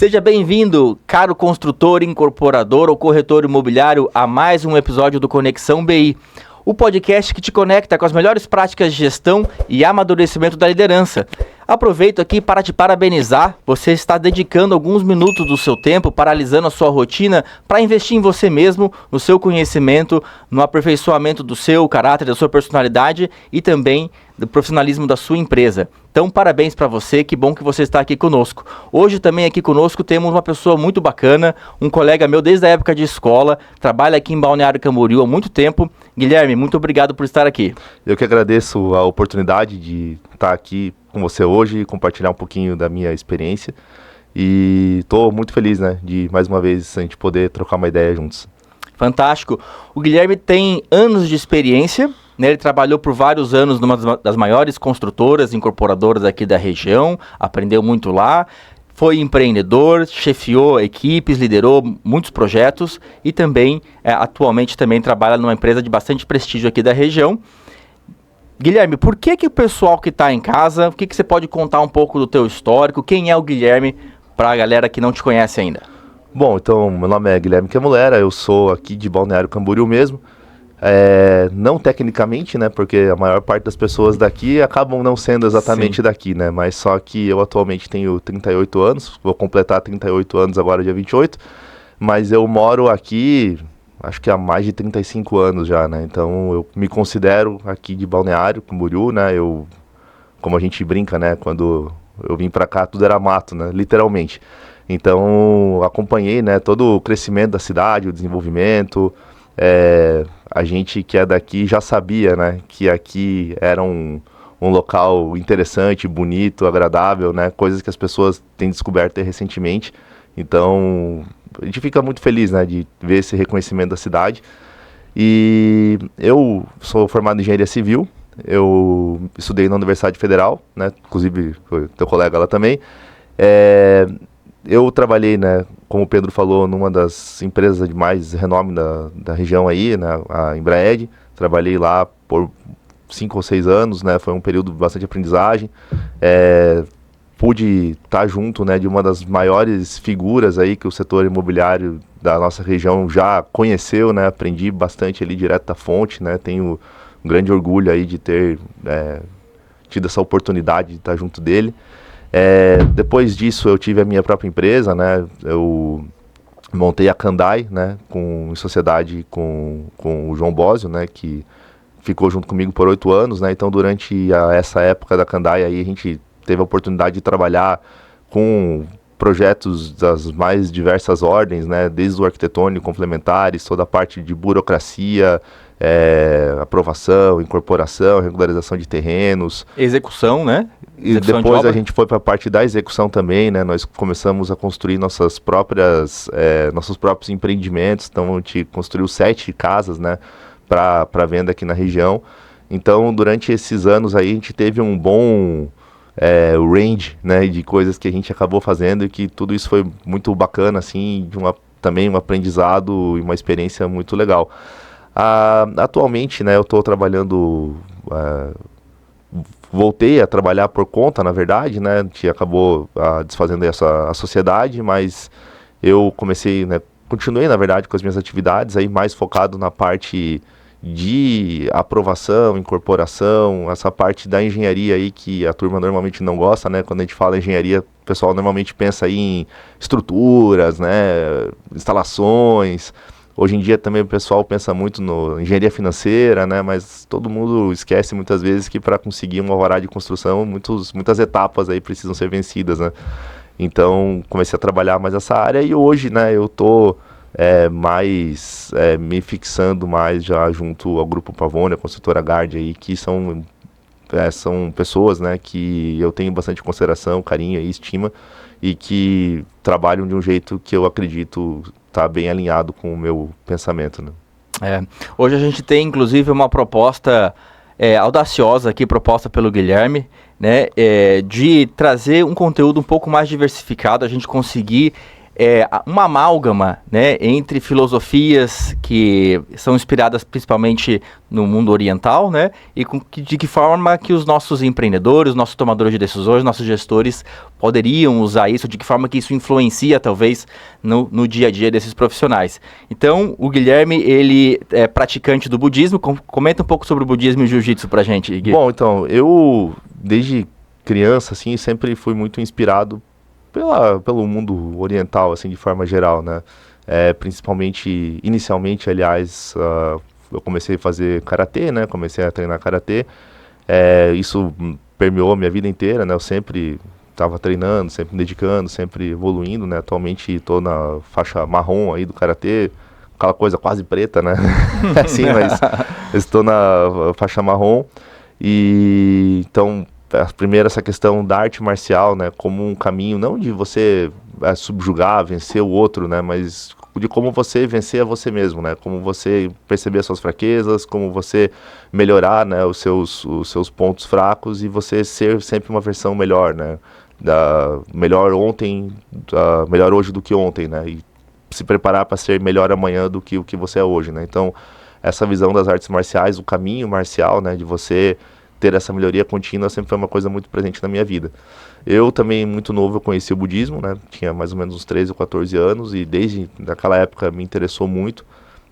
Seja bem-vindo, caro construtor, incorporador ou corretor imobiliário, a mais um episódio do Conexão BI, o podcast que te conecta com as melhores práticas de gestão e amadurecimento da liderança. Aproveito aqui para te parabenizar, você está dedicando alguns minutos do seu tempo, paralisando a sua rotina, para investir em você mesmo, no seu conhecimento, no aperfeiçoamento do seu caráter, da sua personalidade e também do profissionalismo da sua empresa. Então, parabéns para você, que bom que você está aqui conosco. Hoje também aqui conosco temos uma pessoa muito bacana, um colega meu desde a época de escola, trabalha aqui em Balneário Camboriú há muito tempo. Guilherme, muito obrigado por estar aqui. Eu que agradeço a oportunidade de estar aqui com você hoje e compartilhar um pouquinho da minha experiência. E estou muito feliz, de mais uma vez a gente poder trocar uma ideia juntos. Fantástico. O Guilherme tem anos de experiência, ele trabalhou por vários anos numa das maiores construtoras, incorporadoras aqui da região, aprendeu muito lá, foi empreendedor, chefiou equipes, liderou muitos projetos e também, atualmente, também trabalha numa empresa de bastante prestígio aqui da região. Guilherme, por que o pessoal que está em casa, o que você pode contar um pouco do teu histórico, quem é o Guilherme para a galera que não te conhece ainda? Bom, então, meu nome é Guilherme Quemulera, eu sou aqui de Balneário Camboriú mesmo. Não tecnicamente, porque a maior parte das pessoas daqui acabam não sendo exatamente daqui, mas só que eu atualmente tenho 38 anos, vou completar 38 anos agora dia 28, mas eu moro aqui, acho que há mais de 35 anos já, então eu me considero aqui de Balneário Camboriú, como a gente brinca, quando eu vim pra cá tudo era mato, literalmente. Então acompanhei, todo o crescimento da cidade, o desenvolvimento. A gente que é daqui já sabia, que aqui era um local interessante, bonito, agradável, coisas que as pessoas têm descoberto recentemente. Então, a gente fica muito feliz, de ver esse reconhecimento da cidade. E eu sou formado em engenharia civil, eu estudei na Universidade Federal, inclusive foi teu colega lá também. Eu trabalhei, como o Pedro falou, numa das empresas de mais renome da região aí, a Embraed. Trabalhei lá por 5 ou 6 anos, foi um período de bastante aprendizagem. Pude estar junto, de uma das maiores figuras aí que o setor imobiliário da nossa região já conheceu, aprendi bastante ali direto da fonte, tenho um grande orgulho aí de ter tido essa oportunidade de estar junto dele. Depois disso eu tive a minha própria empresa, eu montei a Candai, em sociedade com o João Bósio, que ficou junto comigo por 8 anos, então durante essa época da Candai aí a gente teve a oportunidade de trabalhar com projetos das mais diversas ordens, desde o arquitetônico, complementares, toda a parte de burocracia, aprovação, incorporação, regularização de terrenos. Execução, E depois a gente foi para a parte da execução também, nós começamos a construir nossos próprios empreendimentos, então a gente construiu 7 casas, para venda aqui na região. Então, durante esses anos aí, a gente teve um bom range, de coisas que a gente acabou fazendo e que tudo isso foi muito bacana, assim, também um aprendizado e uma experiência muito legal. Atualmente, eu estou trabalhando, voltei a trabalhar por conta, na verdade, a gente acabou desfazendo a sociedade, mas eu continuei, na verdade, com as minhas atividades, aí mais focado na parte de aprovação, incorporação, essa parte da engenharia aí que a turma normalmente não gosta, quando a gente fala engenharia, o pessoal normalmente pensa aí em estruturas, instalações. Hoje em dia também o pessoal pensa muito no engenharia financeira, mas todo mundo esquece muitas vezes que para conseguir um alvará de construção, muitas etapas aí precisam ser vencidas, Então comecei a trabalhar mais essa área e hoje, eu tô me fixando mais já junto ao Grupo Pavone, a construtora Guard aí, que são pessoas, que eu tenho bastante consideração, carinho e estima e que trabalham de um jeito que eu acredito tá bem alinhado com o meu pensamento, Hoje a gente tem inclusive uma proposta audaciosa aqui, proposta pelo Guilherme, de trazer um conteúdo um pouco mais diversificado, a gente conseguir uma amálgama, né, entre filosofias que são inspiradas principalmente no mundo oriental, né, e de que forma que os nossos empreendedores, nossos tomadores de decisões, nossos gestores poderiam usar isso, de que forma que isso influencia, talvez, no dia a dia desses profissionais. Então, o Guilherme, ele é praticante do budismo. Comenta um pouco sobre o budismo e o jiu-jitsu pra gente, Gui. Bom, então, eu, desde criança, assim, sempre fui muito inspirado pelo mundo oriental, assim, de forma geral, né? Principalmente, inicialmente, aliás, eu comecei a fazer karatê, né? Comecei a treinar karatê. Isso permeou a minha vida inteira, né? Eu sempre estava treinando, sempre me dedicando, sempre evoluindo, né? Atualmente estou na faixa marrom aí do karatê, aquela coisa quase preta, né? Assim, mas estou na faixa marrom. E então, primeiro essa questão da arte marcial, né, como um caminho não de você subjugar, vencer o outro, né, mas de como você vencer a você mesmo, né, como você perceber as suas fraquezas, como você melhorar, né, os seus pontos fracos e você ser sempre uma versão melhor, né, melhor ontem, melhor hoje do que ontem, né, e se preparar para ser melhor amanhã do que o que você é hoje, né. Então, essa visão das artes marciais, o caminho marcial, né, de você ter essa melhoria contínua sempre foi uma coisa muito presente na minha vida. Eu também, muito novo, eu conheci o budismo, né? Tinha mais ou menos uns 13 ou 14 anos e desde aquela época me interessou muito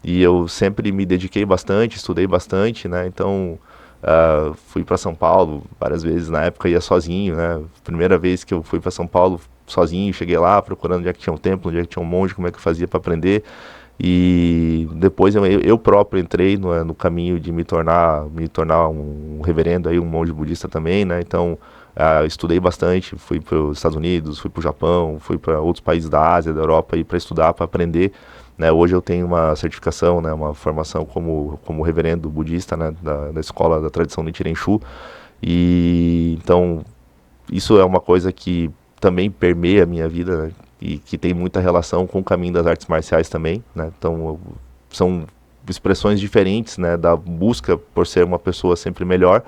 e eu sempre me dediquei bastante, estudei bastante, né? Então, fui para São Paulo várias vezes, na época ia sozinho, né? Primeira vez que eu fui para São Paulo sozinho, cheguei lá procurando onde é que tinha um templo, onde é que tinha um monge, como é que eu fazia para aprender. E depois eu próprio entrei no caminho de me tornar um reverendo, aí, um monge budista também, né? Então, estudei bastante, fui para os Estados Unidos, fui para o Japão, fui para outros países da Ásia, da Europa, para estudar, para aprender. Né? Hoje eu tenho uma certificação, né? Uma formação como reverendo budista, né? Da escola da tradição Nichiren Shu. E então, isso é uma coisa que também permeia a minha vida, né? E que tem muita relação com o caminho das artes marciais também, né? Então, são expressões diferentes, né, da busca por ser uma pessoa sempre melhor.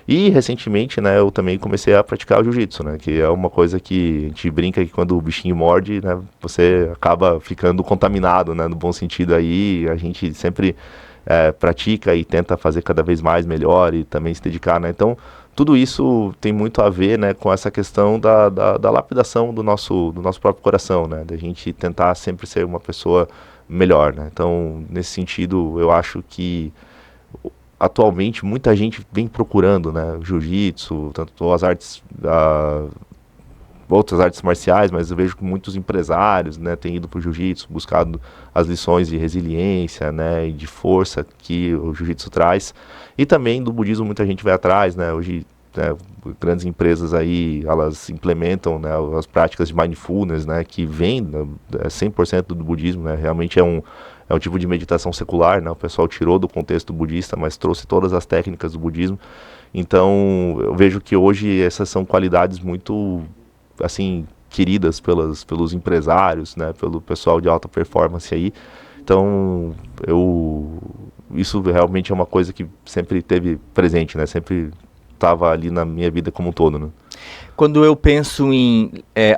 E, recentemente, né, eu também comecei a praticar o jiu-jitsu, né, que é uma coisa que a gente brinca que quando o bichinho morde, né, você acaba ficando contaminado, né, no bom sentido aí, a gente sempre pratica e tenta fazer cada vez mais melhor e também se dedicar, né, então tudo isso tem muito a ver, né, com essa questão da lapidação do nosso próprio coração, né, da gente tentar sempre ser uma pessoa melhor, né. Então, nesse sentido, eu acho que atualmente muita gente vem procurando, né, jiu-jitsu, tanto as artes, outras artes marciais, mas eu vejo que muitos empresários, né, têm ido para o jiu-jitsu, buscado as lições de resiliência, né, e de força que o jiu-jitsu traz. E também do budismo muita gente vai atrás, né, hoje grandes empresas aí, elas implementam, né, as práticas de mindfulness, né, que vem 100% do budismo, né, realmente é um tipo de meditação secular, né, o pessoal tirou do contexto budista, mas trouxe todas as técnicas do budismo. Então, eu vejo que hoje essas são qualidades muito, assim, queridas pelos empresários, né, pelo pessoal de alta performance aí. Então, isso realmente é uma coisa que sempre teve presente, né, sempre estava ali na minha vida como um todo, né. Quando eu penso em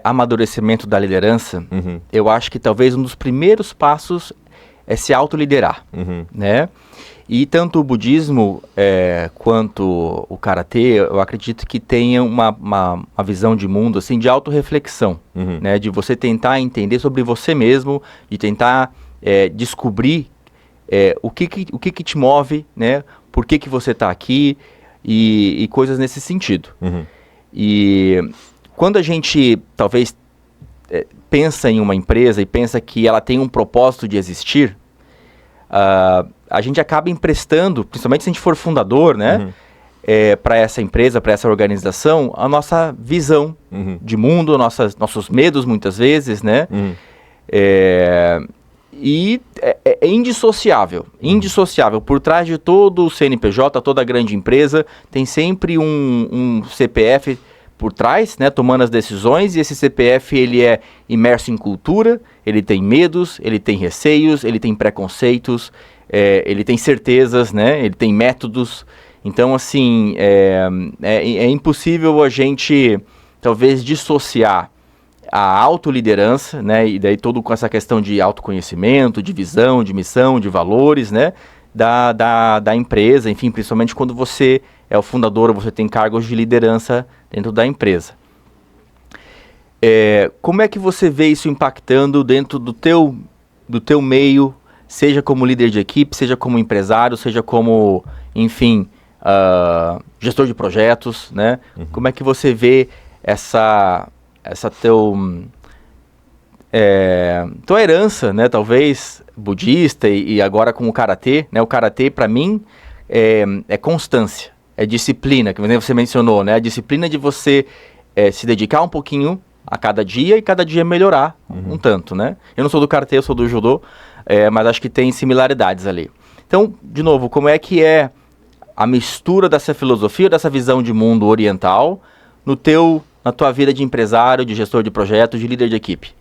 amadurecimento da liderança, eu acho que talvez um dos primeiros passos é se autoliderar, né? E tanto o budismo quanto o karatê, eu acredito que tenha uma visão de mundo assim, de autorreflexão, né? De você tentar entender sobre você mesmo, de tentar descobrir o que te move, né? Por que você está aqui e coisas nesse sentido. E quando a gente talvez pensa em uma empresa e pensa que ela tem um propósito de existir, a gente acaba emprestando, principalmente se a gente for fundador, né, para essa empresa, para essa organização, a nossa visão de mundo, nossos medos muitas vezes, né, e é indissociável, por trás de todo o CNPJ, toda grande empresa, tem sempre um CPF por trás, né, tomando as decisões, e esse CPF ele é imerso em cultura, ele tem medos, ele tem receios, ele tem preconceitos, ele tem certezas, né, ele tem métodos. Então, assim, é impossível a gente, talvez, dissociar a autoliderança, né? E daí todo com essa questão de autoconhecimento, de visão, de missão, de valores, né? Da empresa, enfim, principalmente quando você é o fundador, você tem cargos de liderança dentro da empresa. Como é que você vê isso impactando dentro do teu meio, seja como líder de equipe, seja como empresário, seja como, enfim, gestor de projetos, né? Como é que você vê essa tua herança, né, talvez, budista e agora com o Karatê, né? O Karatê, para mim, é constância, é disciplina, que você mencionou, né? A disciplina de você se dedicar um pouquinho a cada dia e cada dia melhorar um tanto, né? Eu não sou do Karatê, eu sou do Judô, mas acho que tem similaridades ali. Então, de novo, como é que é a mistura dessa filosofia, dessa visão de mundo oriental na tua vida de empresário, de gestor de projetos, de líder de equipe?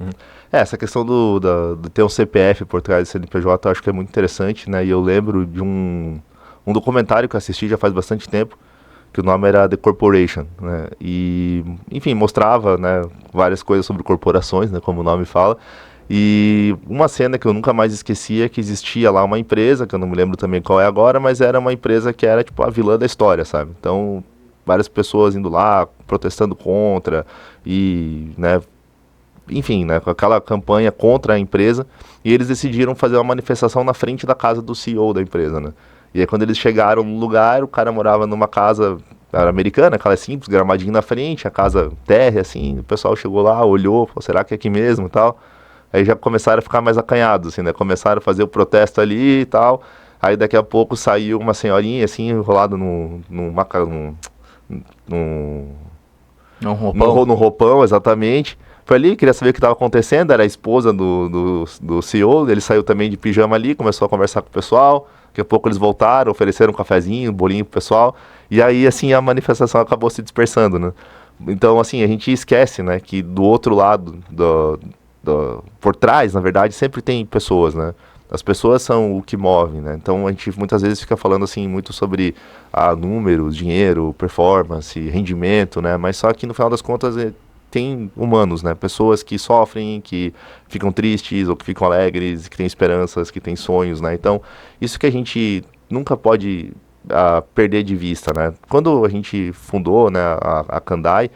Essa questão de ter um CPF por trás do CNPJ eu acho que é muito interessante, né? E eu lembro de um documentário que eu assisti já faz bastante tempo, que o nome era The Corporation, né? E, enfim, mostrava, né, várias coisas sobre corporações, né, como o nome fala. E uma cena que eu nunca mais esqueci é que existia lá uma empresa, que eu não me lembro também qual é agora, mas era uma empresa que era tipo a vilã da história, sabe? Então, várias pessoas indo lá, protestando contra e, né, enfim, né, com aquela campanha contra a empresa, e eles decidiram fazer uma manifestação na frente da casa do CEO da empresa, né? E aí quando eles chegaram no lugar, o cara morava numa casa americana, aquela simples, gramadinho na frente, a casa térrea, assim, o pessoal chegou lá, olhou, falou, será que é aqui mesmo e tal? Aí já começaram a ficar mais acanhados, assim, né? Começaram a fazer o protesto ali e tal, aí daqui a pouco saiu uma senhorinha, assim, enrolada num roupão, exatamente. Foi ali, queria saber o que estava acontecendo, era a esposa do CEO, ele saiu também de pijama ali, começou a conversar com o pessoal, daqui a pouco eles voltaram, ofereceram um cafezinho, um bolinho pro pessoal, e aí, assim, a manifestação acabou se dispersando, né? Então, assim, a gente esquece, né, que do outro lado, por trás, na verdade, sempre tem pessoas, né? As pessoas são o que move, né? Então, a gente muitas vezes fica falando, assim, muito sobre números, dinheiro, performance, rendimento, né? Mas só que, no final das contas, tem humanos, né? Pessoas que sofrem, que ficam tristes ou que ficam alegres, que têm esperanças, que têm sonhos, né? Então, isso que a gente nunca pode perder de vista, né? Quando a gente fundou, né, a Kandai,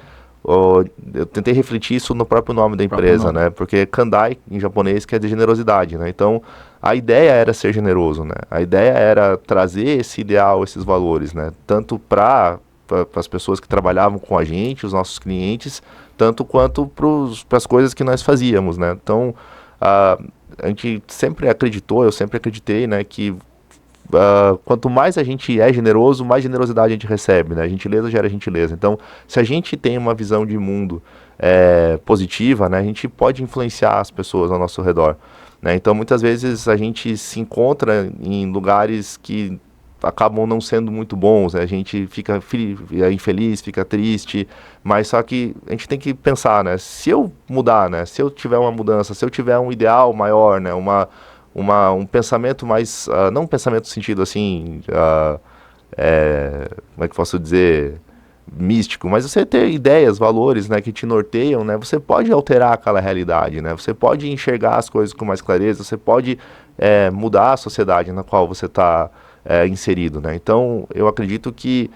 eu tentei refletir isso no próprio nome da empresa, né? Porque Kandai, em japonês, quer dizer generosidade, né? Então, a ideia era ser generoso, né? A ideia era trazer esse ideal, esses valores, né? Tanto para as pessoas que trabalhavam com a gente, os nossos clientes, tanto quanto para as coisas que nós fazíamos, né? Então, a gente sempre acreditou, eu sempre acreditei, né, que quanto mais a gente é generoso, mais generosidade a gente recebe, né? Gentileza gera gentileza. Então, se a gente tem uma visão de mundo positiva, né, a gente pode influenciar as pessoas ao nosso redor, né? Então, muitas vezes a gente se encontra em lugares que acabam não sendo muito bons, né? A gente fica infeliz, fica triste, mas só que a gente tem que pensar, né? Se eu mudar, né? Se eu tiver uma mudança, se eu tiver um ideal maior, né? Um pensamento mais, não um pensamento no sentido assim, como é que eu posso dizer, místico, mas você ter ideias, valores, né, que te norteiam, né? Você pode alterar aquela realidade, né? Você pode enxergar as coisas com mais clareza, você pode mudar a sociedade na qual você está inserido, né? Então, eu acredito que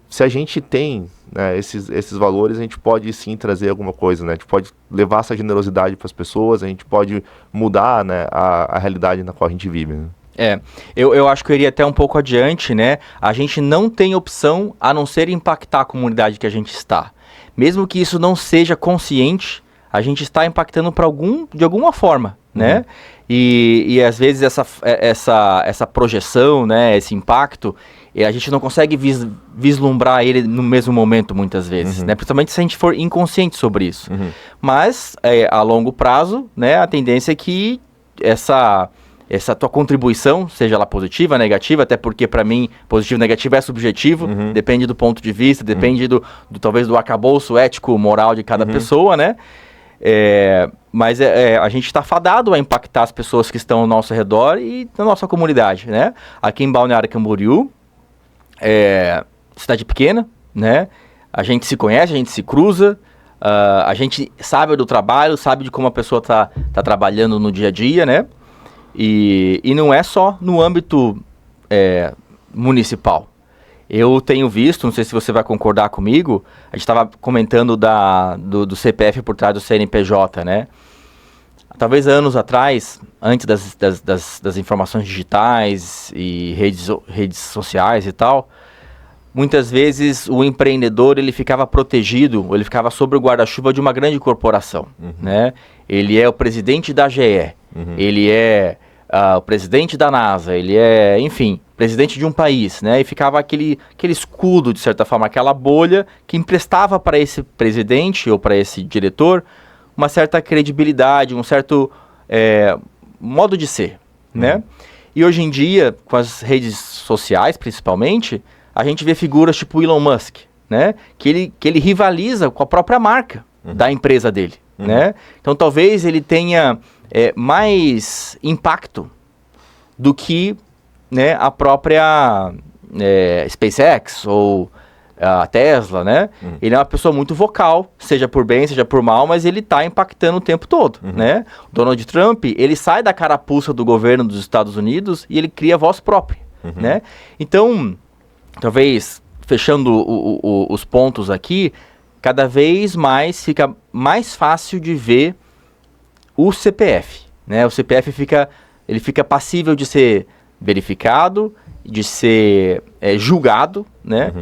se a gente tem, né, esses valores, a gente pode sim trazer alguma coisa, né? A gente pode levar essa generosidade para as pessoas, a gente pode mudar, né, a realidade na qual a gente vive, né? Eu acho que eu iria até um pouco adiante, né? A gente não tem opção a não ser impactar a comunidade que a gente está. Mesmo que isso não seja consciente, a gente está impactando de alguma forma, né? E às vezes essa projeção, né, esse impacto, a gente não consegue vislumbrar ele no mesmo momento, muitas vezes, né? Principalmente se a gente for inconsciente sobre isso. Mas, a longo prazo, né, a tendência é que essa tua contribuição, seja ela positiva, negativa, até porque para mim, positivo e negativo é subjetivo, depende do ponto de vista, depende talvez do arcabouço ético, moral de cada pessoa, né? Mas a gente está fadado a impactar as pessoas que estão ao nosso redor e na nossa comunidade, né? Aqui em Balneário Camboriú, cidade pequena, né? A gente se conhece, a gente se cruza, a gente sabe do trabalho, sabe de como a pessoa tá trabalhando no dia a dia, né? E não é só no âmbito municipal. Eu tenho visto, não sei se você vai concordar comigo, a gente estava comentando do CPF por trás do CNPJ, né? Talvez anos atrás, antes das informações digitais e redes sociais e tal, muitas vezes o empreendedor ele ficava protegido, ele ficava sob o guarda-chuva de uma grande corporação, né? Ele é o presidente da GE, ele é o presidente da NASA, ele é, enfim, presidente de um país, né? E ficava aquele escudo, de certa forma, aquela bolha que emprestava para esse presidente ou para esse diretor uma certa credibilidade, um certo modo de ser, né? E hoje em dia, com as redes sociais, principalmente, a gente vê figuras tipo Elon Musk, né? Que ele rivaliza com a própria marca da empresa dele, né? Então, talvez ele tenha mais impacto do que, né, a própria SpaceX ou a Tesla, né? Ele é uma pessoa muito vocal, seja por bem, seja por mal, mas ele está impactando o tempo todo, né? O Donald Trump, ele sai da carapuça do governo dos Estados Unidos e ele cria voz própria, né? Então, talvez, fechando os pontos aqui, cada vez mais fica mais fácil de ver o CPF, né? O CPF fica passível de ser verificado, de ser julgado, né?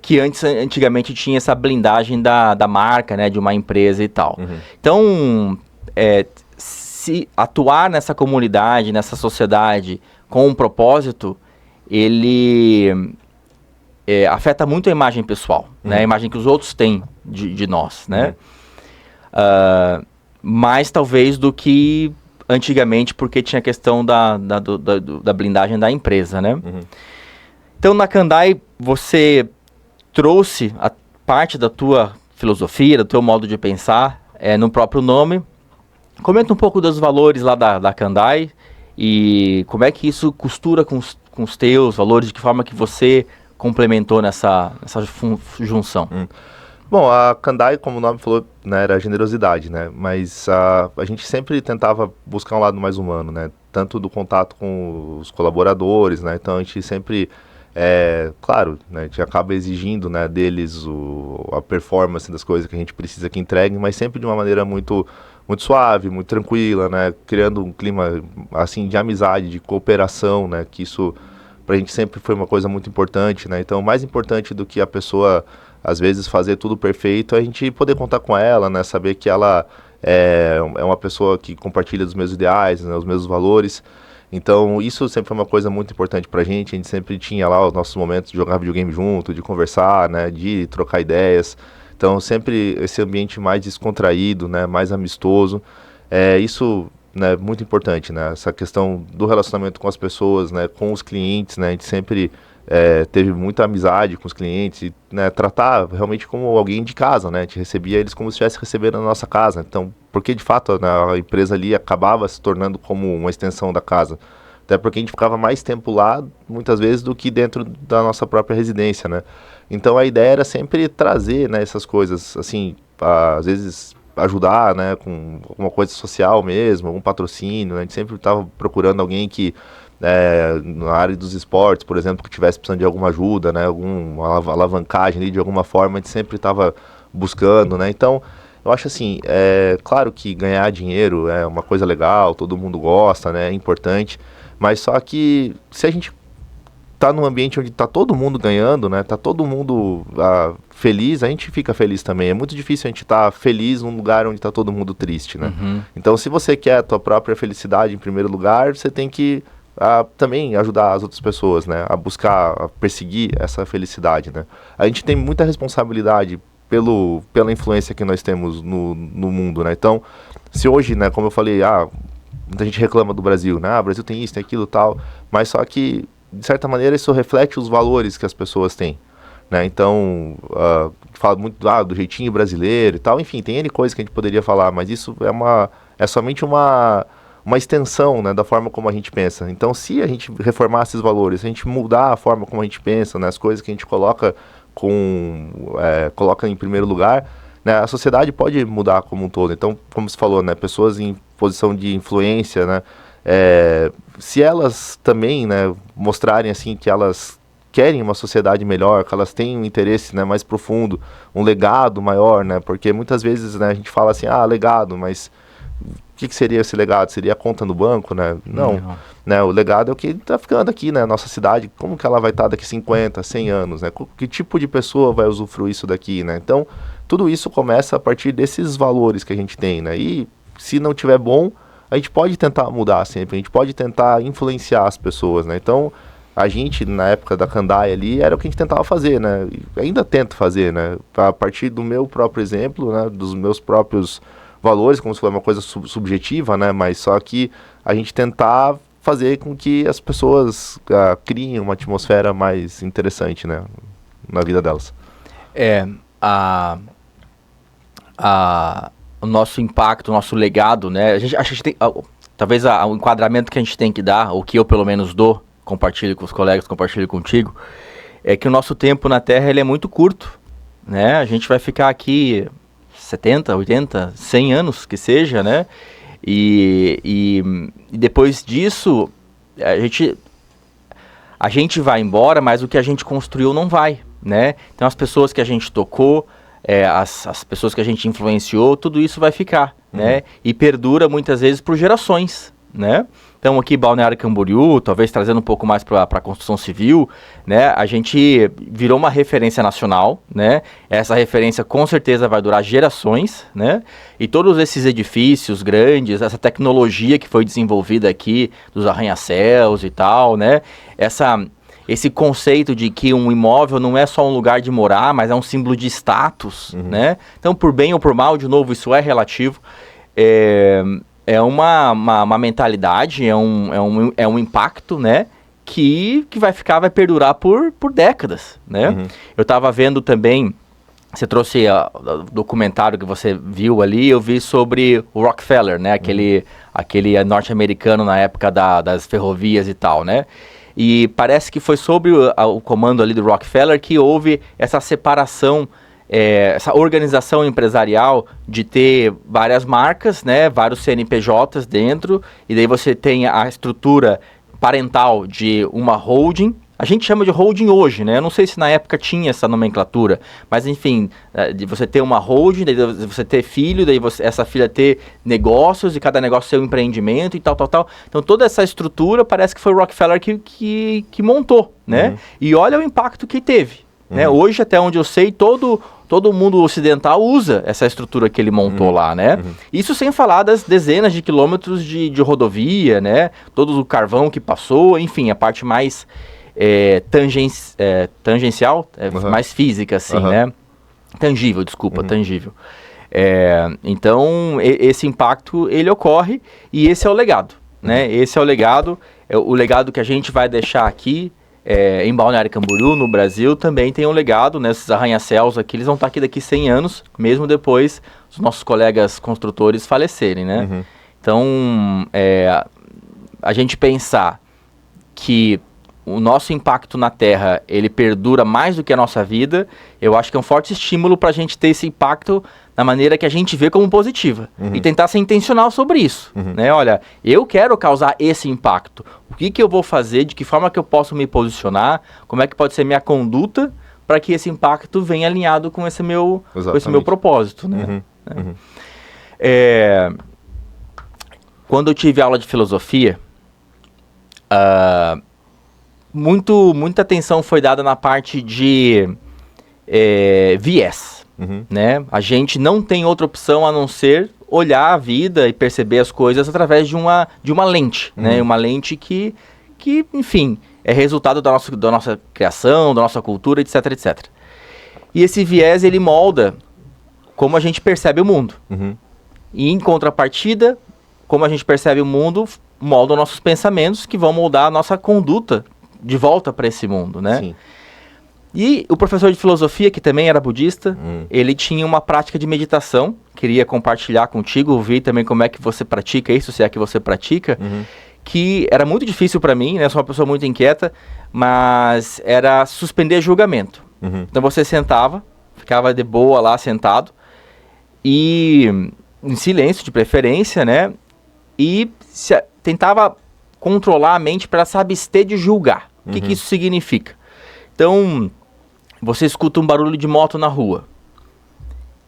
Que antigamente tinha essa blindagem da marca, né? De uma empresa e tal. Então, se atuar nessa comunidade, nessa sociedade com um propósito, ele afeta muito a imagem pessoal, né? A imagem que os outros têm de nós, né? Mais talvez do que antigamente, porque tinha a questão da blindagem da empresa, né? Então, na Kandai, você trouxe a parte da tua filosofia, do teu modo de pensar, no próprio nome. Comenta um pouco dos valores lá da Kandai e como é que isso costura com os teus valores, de que forma que você complementou nessa junção. Bom, a Kandai, como o nome falou, né, era generosidade, né? Mas a gente sempre tentava buscar um lado mais humano, né? Tanto do contato com os colaboradores, né? Então a gente sempre, claro, né, a gente acaba exigindo, né, deles a performance das coisas que a gente precisa que entreguem, mas sempre de uma maneira muito suave, muito tranquila, né? Criando um clima, assim, de amizade, de cooperação, né? Que isso, pra gente sempre foi uma coisa muito importante, né? Então, mais importante do que a pessoa, às vezes, fazer tudo perfeito, é a gente poder contar com ela, né? Saber que ela é uma pessoa que compartilha dos meus ideais, né? Os mesmos valores. Então, isso sempre foi uma coisa muito importante pra gente. A gente sempre tinha lá os nossos momentos de jogar videogame junto, de conversar, né? De trocar ideias. Então, sempre esse ambiente mais descontraído, né, mais amistoso, isso, né, muito importante, né, essa questão do relacionamento com as pessoas, né, com os clientes, né, a gente sempre teve muita amizade com os clientes, e, né, tratar realmente como alguém de casa, né, a gente recebia eles como se estivesse recebendo na nossa casa, então, porque de fato, né, a empresa ali acabava se tornando como uma extensão da casa, até porque a gente ficava mais tempo lá, muitas vezes, do que dentro da nossa própria residência, né. Então a ideia era sempre trazer, né, essas coisas, assim, às vezes ajudar, né, com alguma coisa social mesmo, algum patrocínio, né, a gente sempre estava procurando alguém que, na área dos esportes, por exemplo, que estivesse precisando de alguma ajuda, né, alguma alavancagem ali de alguma forma, a gente sempre estava buscando, né, então eu acho assim, claro que ganhar dinheiro é uma coisa legal, todo mundo gosta, né, é importante, mas só que se a gente tá num ambiente onde tá todo mundo ganhando, né? Tá todo mundo feliz, a gente fica feliz também. É muito difícil a gente estar feliz num lugar onde tá todo mundo triste, né? Então, se você quer a tua própria felicidade em primeiro lugar, você tem que também ajudar as outras pessoas, né? A buscar, a perseguir essa felicidade, né? A gente tem muita responsabilidade pela influência que nós temos no mundo, né? Então, se hoje, né, como eu falei, muita gente reclama do Brasil, né? O Brasil tem isso, tem aquilo e tal, mas só que de certa maneira isso reflete os valores que as pessoas têm, né? Então, fala muito do jeitinho brasileiro e tal, enfim, tem N coisas que a gente poderia falar, mas isso é somente uma extensão, né, da forma como a gente pensa. Então, se a gente reformar esses valores, se a gente mudar a forma como a gente pensa, né, as coisas que a gente coloca coloca em primeiro lugar, né, a sociedade pode mudar como um todo. Então, como você falou, né, pessoas em posição de influência, né, se elas também, né, mostrarem assim que elas querem uma sociedade melhor, que elas têm um interesse, né, mais profundo, um legado maior, né, porque muitas vezes, né, a gente fala assim, legado, mas o que seria esse legado? Seria a conta no banco, né? Não. Né? O legado é o que está ficando aqui, né? Nossa cidade, como que ela vai estar daqui 50, 100 anos, né? Que tipo de pessoa vai usufruir isso daqui, né? Então, tudo isso começa a partir desses valores que a gente tem, né? E se não tiver bom, a gente pode tentar mudar sempre, a gente pode tentar influenciar as pessoas, né? Então, a gente, na época da Kandai ali, era o que a gente tentava fazer, né? E ainda tento fazer, né? A partir do meu próprio exemplo, né? Dos meus próprios valores, como se fosse uma coisa subjetiva, né? Mas só que a gente tentar fazer com que as pessoas criem uma atmosfera mais interessante, né? Na vida delas. O nosso impacto, o nosso legado, né? Acho que a gente tem, talvez o enquadramento que a gente tem que dar, ou que eu pelo menos dou, compartilho com os colegas, compartilho contigo, é que o nosso tempo na Terra ele é muito curto, né? A gente vai ficar aqui 70, 80, 100 anos que seja, né? E depois disso, a gente vai embora, mas o que a gente construiu não vai, né? Então as pessoas que a gente tocou, as pessoas que a gente influenciou, tudo isso vai ficar, né? E perdura muitas vezes por gerações, né? Então aqui Balneário Camboriú, talvez trazendo um pouco mais para a construção civil, né? A gente virou uma referência nacional, né? Essa referência com certeza vai durar gerações, né? E todos esses edifícios grandes, essa tecnologia que foi desenvolvida aqui, dos arranha-céus e tal, né? Esse conceito de que um imóvel não é só um lugar de morar, mas é um símbolo de status, né? Então por bem ou por mal, de novo, isso é relativo. É uma mentalidade, é um impacto, né, que vai perdurar por décadas, né? Eu estava vendo também, você trouxe o documentário que você viu ali, eu vi sobre o Rockefeller, né, aquele norte-americano na época das ferrovias e tal, né? E parece que foi sobre o comando ali do Rockefeller que houve essa separação, essa organização empresarial de ter várias marcas, né, vários CNPJs dentro, e daí você tem a estrutura parental de uma holding. A gente chama de holding hoje, né? Eu não sei se na época tinha essa nomenclatura, mas enfim, de você ter uma holding, daí você ter filho, daí essa filha ter negócios, e cada negócio ser um empreendimento e tal. Então toda essa estrutura parece que foi o Rockefeller que montou, né? E olha o impacto que teve. Né? Hoje, até onde eu sei, todo mundo ocidental usa essa estrutura que ele montou lá, né? Isso sem falar das dezenas de quilômetros de rodovia, né? Todo o carvão que passou, enfim, a parte mais tangencial, mais física, assim, né? Tangível, desculpa, tangível. Então, esse impacto, ele ocorre, e esse é o legado, né? Esse é o legado que a gente vai deixar aqui. Em Balneário Camboriú, no Brasil, também tem um legado, né? Esses arranha-céus aqui, eles vão estar aqui daqui 100 anos, mesmo depois dos nossos colegas construtores falecerem, né? Então, a gente pensar que o nosso impacto na Terra, ele perdura mais do que a nossa vida, eu acho que é um forte estímulo para a gente ter esse impacto na maneira que a gente vê como positiva. E tentar ser intencional sobre isso, né? Olha, eu quero causar esse impacto. O que eu vou fazer? De que forma que eu posso me posicionar? Como é que pode ser minha conduta para que esse impacto venha alinhado com esse meu propósito, né? Quando eu tive aula de filosofia, muita atenção foi dada na parte de viés, né? A gente não tem outra opção a não ser olhar a vida e perceber as coisas através de uma lente, né? Uma lente que, enfim, é resultado da nossa criação, da nossa cultura, etc, etc. E esse viés, ele molda como a gente percebe o mundo. E em contrapartida, como a gente percebe o mundo, molda nossos pensamentos, que vão moldar a nossa conduta de volta para esse mundo, né? Sim. E o professor de filosofia, que também era budista, ele tinha uma prática de meditação, queria compartilhar contigo, ouvir também como é que você pratica isso, se é que você pratica, que era muito difícil para mim, né? Eu sou uma pessoa muito inquieta, mas era suspender julgamento. Então você sentava, ficava de boa lá sentado, e em silêncio de preferência, né? E tentava controlar a mente para se abster de julgar. O que isso significa? Então, você escuta um barulho de moto na rua.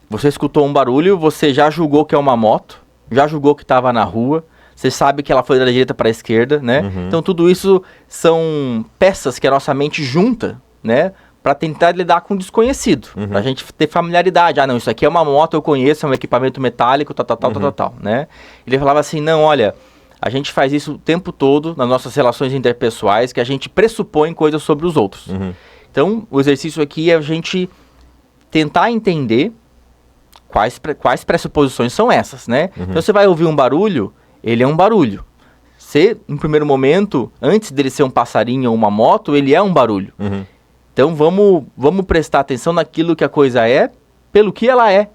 Você escutou um barulho, você já julgou que é uma moto, já julgou que estava na rua, você sabe que ela foi da direita para a esquerda, né? Então, tudo isso são peças que a nossa mente junta, né? Para tentar lidar com o desconhecido, pra gente ter familiaridade. Ah, não, isso aqui é uma moto, eu conheço, é um equipamento metálico, tal, né? Ele falava assim, não, olha, a gente faz isso o tempo todo nas nossas relações interpessoais, que a gente pressupõe coisas sobre os outros. Então, o exercício aqui é a gente tentar entender quais pressuposições são essas, né? Então, você vai ouvir um barulho, ele é um barulho. Se, em primeiro momento, antes dele ser um passarinho ou uma moto, ele é um barulho. Então, vamos prestar atenção naquilo que a coisa é, pelo que ela é.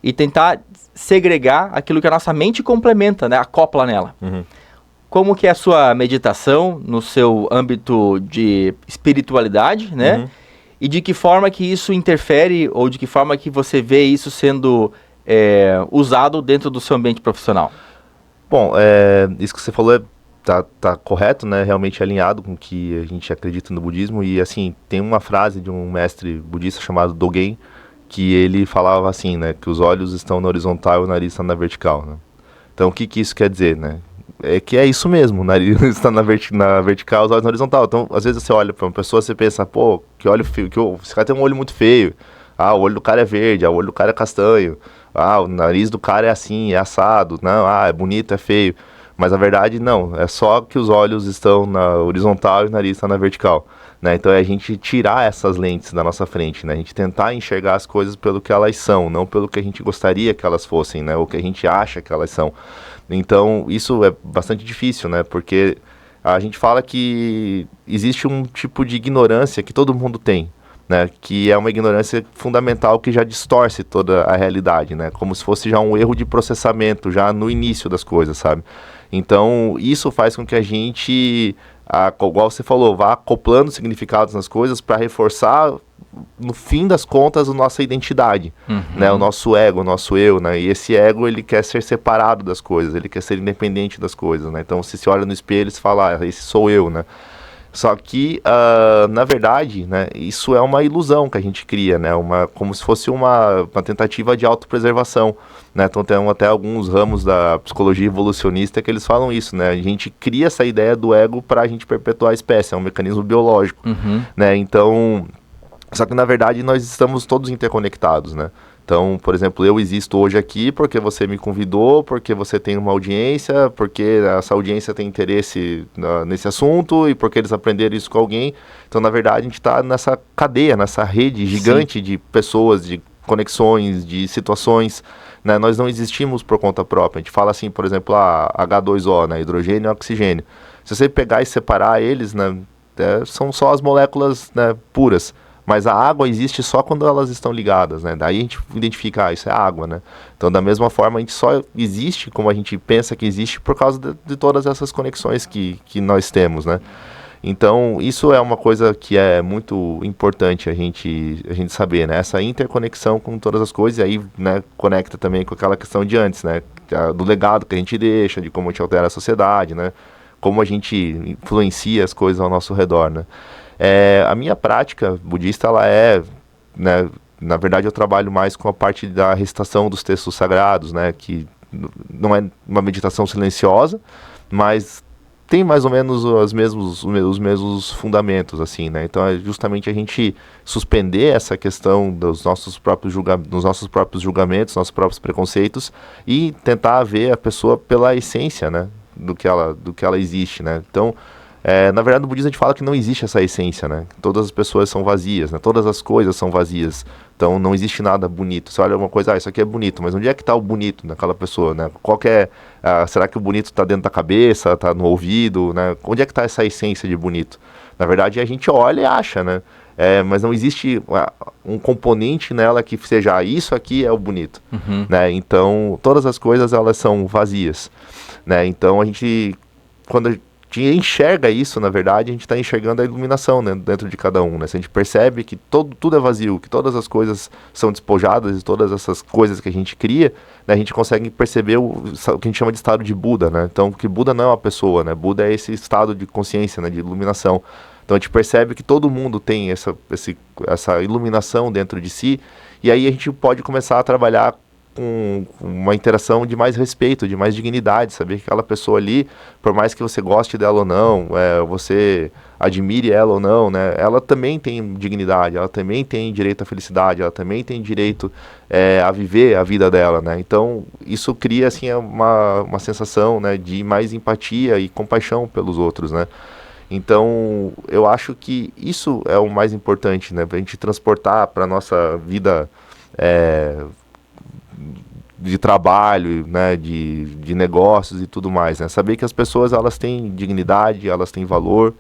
E tentar segregar aquilo que a nossa mente complementa, né? Acopla nela. Como que é a sua meditação no seu âmbito de espiritualidade, né? E de que forma que isso interfere, ou de que forma que você vê isso sendo usado dentro do seu ambiente profissional? Bom, isso que você falou tá correto, né? Realmente alinhado com o que a gente acredita no budismo. E assim, tem uma frase de um mestre budista chamado Dogen, que ele falava assim, né? Que os olhos estão na horizontal e o nariz está na vertical, né? Então, o que isso quer dizer, né? É que é isso mesmo, o nariz está na vertical, os olhos na horizontal. Então, às vezes você olha para uma pessoa e você pensa, pô, que olho feio, esse cara tem um olho muito feio. Ah, o olho do cara é verde, o olho do cara é castanho. Ah, o nariz do cara é assim, é assado. Não, é bonito, é feio. Mas a verdade, não. É só que os olhos estão na horizontal e o nariz está na vertical. Né? Então é a gente tirar essas lentes da nossa frente, né? A gente tentar enxergar as coisas pelo que elas são, não pelo que a gente gostaria que elas fossem, né? Ou que a gente acha que elas são. Então isso é bastante difícil, né? Porque a gente fala que existe um tipo de ignorância que todo mundo tem, né? Que é uma ignorância fundamental que já distorce toda a realidade, né? Como se fosse já um erro de processamento, já no início das coisas, sabe? Então, isso faz com que a gente, igual você falou, vá acoplando significados nas coisas para reforçar, no fim das contas, a nossa identidade, né? O nosso ego, o nosso eu, né? E esse ego, ele quer ser separado das coisas, ele quer ser independente das coisas, né? Então, se olha no espelho e se fala, esse sou eu, né? Só que, na verdade, né, isso é uma ilusão que a gente cria, né, como se fosse uma tentativa de autopreservação, né? Então tem até alguns ramos da psicologia evolucionista que eles falam isso, né? A gente cria essa ideia do ego para a gente perpetuar a espécie, é um mecanismo biológico, né? Então, só que na verdade nós estamos todos interconectados, né? Então, por exemplo, eu existo hoje aqui porque você me convidou, porque você tem uma audiência, porque essa audiência tem interesse nesse assunto e porque eles aprenderam isso com alguém. Então, na verdade, a gente está nessa cadeia, nessa rede gigante de pessoas, de conexões, de situações, né? Nós não existimos por conta própria. A gente fala assim, por exemplo, H2O, né? Hidrogênio e oxigênio. Se você pegar e separar eles, né? São só as moléculas, né, puras. Mas a água existe só quando elas estão ligadas, né? Daí a gente identifica, isso é água, né? Então, da mesma forma, a gente só existe como a gente pensa que existe por causa de todas essas conexões que nós temos, né? Então, isso é uma coisa que é muito importante a gente saber, né? Essa interconexão com todas as coisas, e aí, né, conecta também com aquela questão de antes, né? Do legado que a gente deixa, de como a gente altera a sociedade, né? Como a gente influencia as coisas ao nosso redor, né? A minha prática budista, ela né, na verdade eu trabalho mais com a parte da recitação dos textos sagrados, né, que não é uma meditação silenciosa, mas tem mais ou menos os mesmos fundamentos, assim, né? Então é justamente a gente suspender essa questão dos nossos próprios julgamentos, nossos próprios preconceitos, e tentar ver a pessoa pela essência, né, do que ela existe, né? Então, na verdade, no budismo a gente fala que não existe essa essência, né? Todas as pessoas são vazias, né? Todas as coisas são vazias. Então, não existe nada bonito. Você olha uma coisa, isso aqui é bonito, mas onde é que está o bonito naquela pessoa, né? Será que o bonito está dentro da cabeça, está no ouvido, né? Onde é que está essa essência de bonito? Na verdade, a gente olha e acha, né? Mas não existe um componente nela que seja, isso aqui é o bonito, né? Então, todas as coisas, elas são vazias, né? Então, quando a enxerga isso, na verdade, a gente está enxergando a iluminação, né, dentro de cada um, né? Se a gente percebe que tudo é vazio, que todas as coisas são despojadas e todas essas coisas que a gente cria, né, a gente consegue perceber o que a gente chama de estado de Buda, né? Então, que Buda não é uma pessoa, né? Buda é esse estado de consciência, né, de iluminação. Então a gente percebe que todo mundo tem essa iluminação dentro de si, e aí a gente pode começar a trabalhar com uma interação de mais respeito, de mais dignidade, saber que aquela pessoa ali, por mais que você goste dela ou não, você admire ela ou não, né, ela também tem dignidade, ela também tem direito à felicidade, ela também tem direito a viver a vida dela, né? Então isso cria assim uma sensação, né, de mais empatia e compaixão pelos outros, né? Então eu acho que isso é o mais importante, né, para a gente transportar para nossa vida de trabalho, né, de negócios e tudo mais, né? Saber que as pessoas, elas têm dignidade, elas têm valor,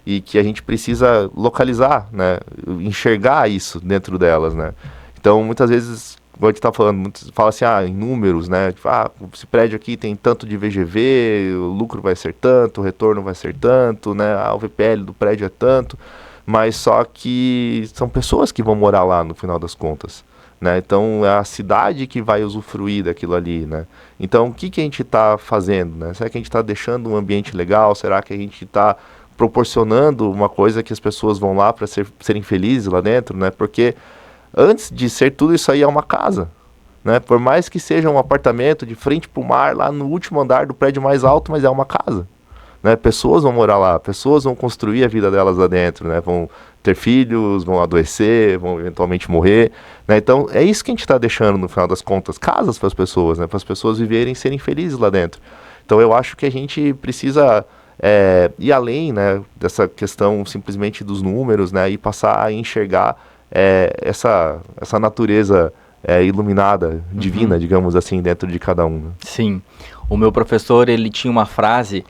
e que a gente precisa localizar, né, enxergar isso dentro delas, né? Então, muitas vezes, como a gente está falando, fala assim, em números, né? Tipo, esse prédio aqui tem tanto de VGV, o lucro vai ser tanto, o retorno vai ser tanto, né? O VPL do prédio é tanto, mas só que são pessoas que vão morar lá no final das contas, né? Então é a cidade que vai usufruir daquilo ali, né? Então o que a gente está fazendo, né? Será que a gente está deixando um ambiente legal? Será que a gente está proporcionando uma coisa que as pessoas vão lá para serem felizes lá dentro, né? Porque antes de ser tudo isso aí é uma casa, né? Por mais que seja um apartamento de frente para o mar, lá no último andar do prédio mais alto, mas é uma casa, né? Pessoas vão morar lá, pessoas vão construir a vida delas lá dentro, né? Vão ter filhos, vão adoecer, vão eventualmente morrer, né? Então é isso que a gente está deixando no final das contas, casas para as pessoas, né? Para as pessoas viverem e serem felizes lá dentro. Então eu acho que a gente precisa ir além, né, dessa questão simplesmente dos números, né, e passar a enxergar essa natureza iluminada, divina, digamos assim, dentro de cada um, né? Sim. O meu professor, ele tinha uma frase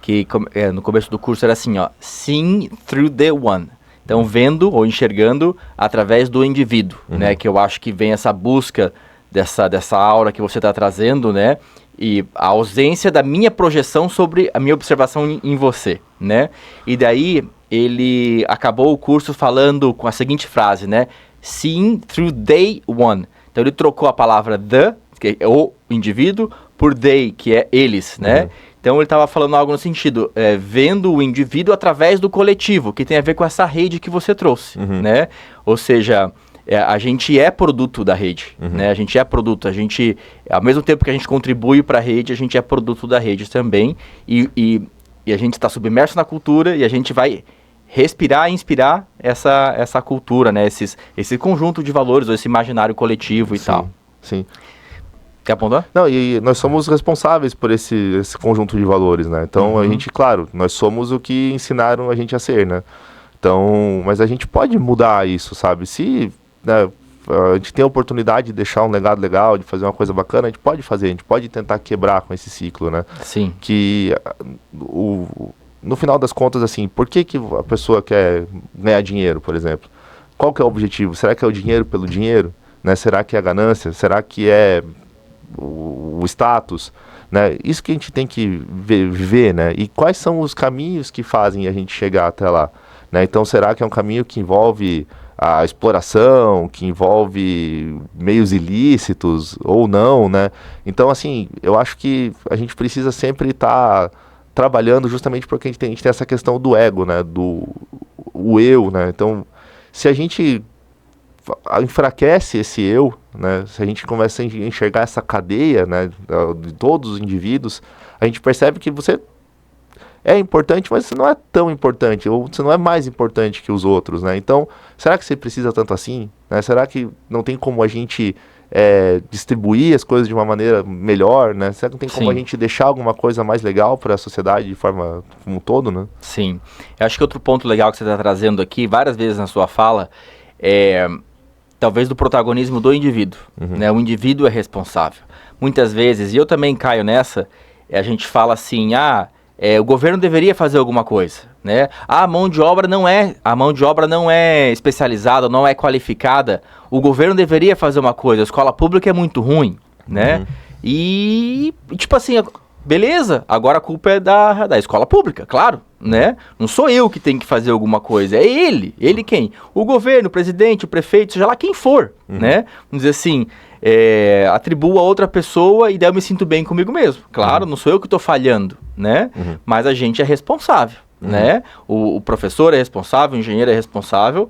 que no começo do curso era assim, ó, seeing through the one. Então, vendo ou enxergando através do indivíduo, né? Que eu acho que vem essa busca dessa aura que você está trazendo, né? E a ausência da minha projeção sobre a minha observação em você, né? E daí, ele acabou o curso falando com a seguinte frase, né? Seeing through they one. Então, ele trocou a palavra the, que é o indivíduo, por they, que é eles, né? Então ele estava falando algo no sentido, vendo o indivíduo através do coletivo, que tem a ver com essa rede que você trouxe, né? Ou seja, a gente é produto da rede, né? A gente é produto, a gente, ao mesmo tempo que a gente contribui para a rede, a gente é produto da rede também, e a gente está submerso na cultura e a gente vai respirar e inspirar essa cultura, né? Esse conjunto de valores, ou esse imaginário coletivo e tal. Sim. Quer apontar? Não, e nós somos responsáveis por esse conjunto de valores, né? Então a gente, claro, nós somos o que ensinaram a gente a ser, né? Então, mas a gente pode mudar isso, sabe? Se, né, a gente tem a oportunidade de deixar um legado legal, de fazer uma coisa bacana, a gente pode fazer, a gente pode tentar quebrar com esse ciclo, né? Sim. Que no final das contas, assim, por que a pessoa quer ganhar dinheiro, por exemplo? Qual que é o objetivo? Será que é o dinheiro pelo dinheiro? Né? Será que é a ganância? Será que é o status, né? Isso que a gente tem que viver, né? E quais são os caminhos que fazem a gente chegar até lá, né? Então, será que é um caminho que envolve a exploração, que envolve meios ilícitos ou não, né? Então, assim, eu acho que a gente precisa sempre estar trabalhando justamente porque a gente tem essa questão do ego, né? O eu, né? Então, se a gente enfraquece esse eu, né? Se a gente começa a enxergar essa cadeia, né, de todos os indivíduos, a gente percebe que você é importante, mas você não é tão importante, ou você não é mais importante que os outros, né? Então, será que você precisa tanto assim? Né? Será que não tem como a gente distribuir as coisas de uma maneira melhor, né? Será que não tem como a gente deixar alguma coisa mais legal para a sociedade de forma como um todo, né? Sim. Eu acho que outro ponto legal que você está trazendo aqui, várias vezes na sua fala, talvez do protagonismo do indivíduo, né? O indivíduo é responsável. Muitas vezes, e eu também caio nessa, a gente fala assim, o governo deveria fazer alguma coisa, né? A mão de obra não é especializada, não é qualificada, o governo deveria fazer uma coisa, a escola pública é muito ruim, né? E tipo assim, beleza, agora a culpa é da escola pública, claro, né? Não sou eu que tenho que fazer alguma coisa, é ele. Ele quem? O governo, o presidente, o prefeito, seja lá quem for, né? Vamos dizer assim, atribuo a outra pessoa e daí eu me sinto bem comigo mesmo. Claro, não sou eu que estou falhando, né? Mas a gente é responsável, né? O professor é responsável, o engenheiro é responsável,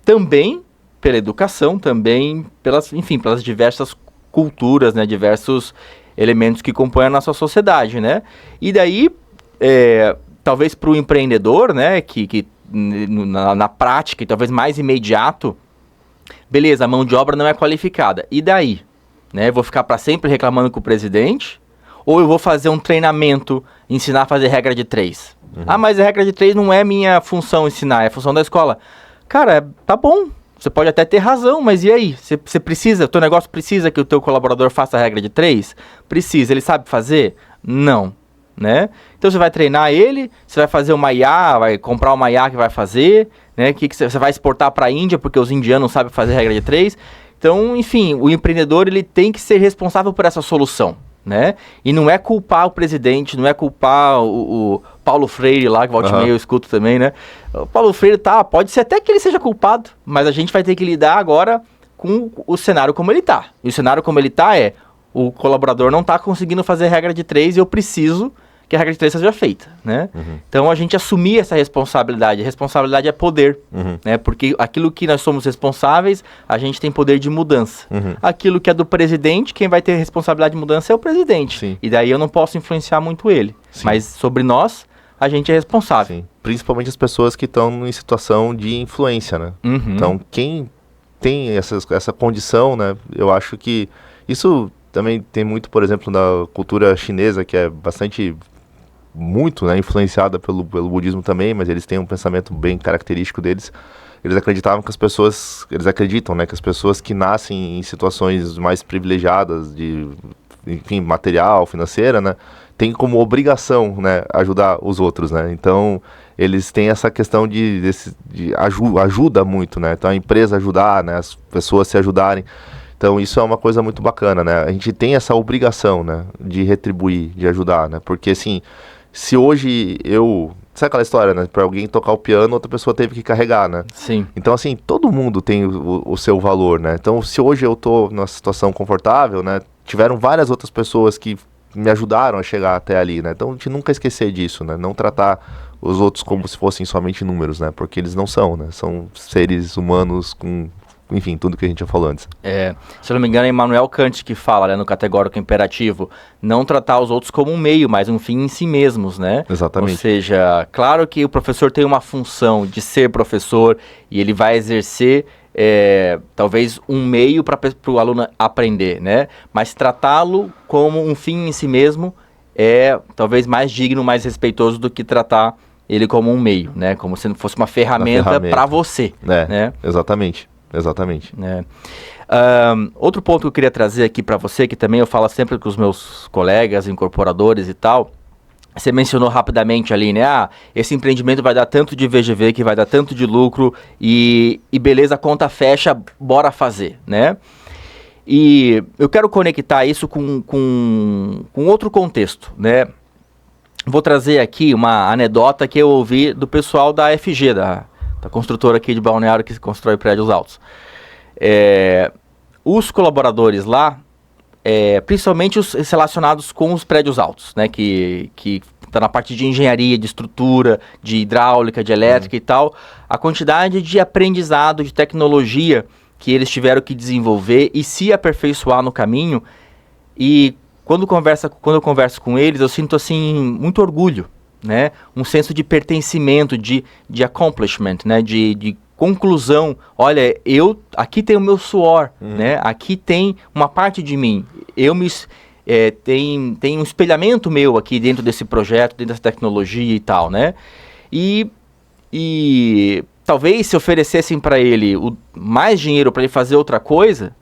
também pela educação, também pelas diversas culturas, né? Diversos elementos que compõem a nossa sociedade, né? E daí, talvez para o empreendedor, né? Que na prática, e talvez mais imediato, beleza, a mão de obra não é qualificada. E daí? Né? Vou ficar para sempre reclamando com o presidente? Ou eu vou fazer um treinamento, ensinar a fazer regra de 3? Ah, mas a regra de 3 não é minha função ensinar, é função da escola. Cara, tá bom. Você pode até ter razão, mas e aí? Você precisa, o teu negócio precisa que o teu colaborador faça a regra de 3? Precisa. Ele sabe fazer? Não. Né? Então você vai treinar ele, você vai fazer uma IA, vai comprar uma IA que vai fazer, né? Que você vai exportar para a Índia porque os indianos não sabem fazer regra de 3. Então, enfim, o empreendedor ele tem que ser responsável por essa solução, né? E não é culpar o presidente, não é culpar o Paulo Freire lá, que volta e meia eu escuto também, né? O Paulo Freire pode ser até que ele seja culpado, mas a gente vai ter que lidar agora com o cenário como ele tá. E o cenário como ele tá o colaborador não tá conseguindo fazer regra de 3 e eu preciso que a regra de 3 seja feita, né? Então a gente assumir essa responsabilidade. A responsabilidade é poder, né? Porque aquilo que nós somos responsáveis, a gente tem poder de mudança. Aquilo que é do presidente, quem vai ter responsabilidade de mudança é o presidente. Sim. E daí eu não posso influenciar muito ele. Sim. Mas sobre nós, a gente é responsável. Sim. Principalmente as pessoas que estão em situação de influência, né? Então quem tem essa condição, né? Eu acho que isso também tem muito, por exemplo, na cultura chinesa, que é muito, né, influenciada pelo budismo também, mas eles têm um pensamento bem característico deles. Eles acreditavam que eles acreditam, né, que as pessoas que nascem em situações mais privilegiadas de, enfim, material, financeira, né, têm como obrigação, né, ajudar os outros, né. Então eles têm essa questão de ajuda muito, né. Então a empresa ajudar, né, as pessoas se ajudarem. Então isso é uma coisa muito bacana, né. A gente tem essa obrigação, né, de retribuir, de ajudar, né, porque assim, se hoje sabe aquela história, né? Pra alguém tocar o piano, outra pessoa teve que carregar, né? Sim. Então, assim, todo mundo tem o seu valor, né? Então, se hoje eu tô numa situação confortável, né? Tiveram várias outras pessoas que me ajudaram a chegar até ali, né? Então, a gente nunca esquecer disso, né? Não tratar os outros como se fossem somente números, né? Porque eles não são, né? São seres humanos com... Enfim, tudo que a gente já falou antes. Se eu não me engano, é Immanuel Kant que fala, né, no categórico imperativo, não tratar os outros como um meio, mas um fim em si mesmos, né? Exatamente. Ou seja, claro que o professor tem uma função de ser professor e ele vai exercer, talvez, um meio para o aluno aprender, né? Mas tratá-lo como um fim em si mesmo é talvez mais digno, mais respeitoso do que tratar ele como um meio, né? Como se não fosse uma ferramenta para você, né? Exatamente. Outro ponto que eu queria trazer aqui para você, que também eu falo sempre com os meus colegas, incorporadores e tal, você mencionou rapidamente ali, né? Esse empreendimento vai dar tanto de VGV, que vai dar tanto de lucro e beleza, a conta fecha, bora fazer, né? E eu quero conectar isso com outro contexto, né? Vou trazer aqui uma anedota que eu ouvi do pessoal da FG, da construtora aqui de Balneário que constrói prédios altos. Os colaboradores lá, principalmente os relacionados com os prédios altos, né, que está na parte de engenharia, de estrutura, de hidráulica, de elétrica e tal, a quantidade de aprendizado, de tecnologia que eles tiveram que desenvolver e se aperfeiçoar no caminho. E quando eu converso com eles, eu sinto assim muito orgulho, né? Um senso de pertencimento, de accomplishment, né? De conclusão. Olha, aqui tem o meu suor, né? Aqui tem uma parte de mim. Tem um espelhamento meu aqui dentro desse projeto, dentro dessa tecnologia e tal, né? E talvez se oferecessem para ele mais dinheiro para ele fazer outra coisa,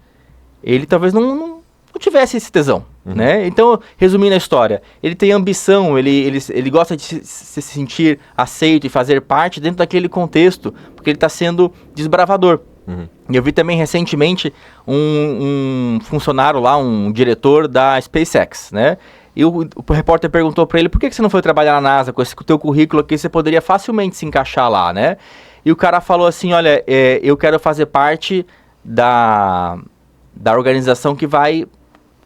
ele talvez não tivesse esse tesão, né? Então, resumindo a história, ele tem ambição, ele gosta de se sentir aceito e fazer parte dentro daquele contexto, porque ele está sendo desbravador. E eu vi também recentemente um funcionário lá, um diretor da SpaceX, né? E o repórter perguntou para ele, por que você não foi trabalhar na NASA? Com esse teu currículo aqui, você poderia facilmente se encaixar lá, né? E o cara falou assim, olha, eu quero fazer parte da organização que vai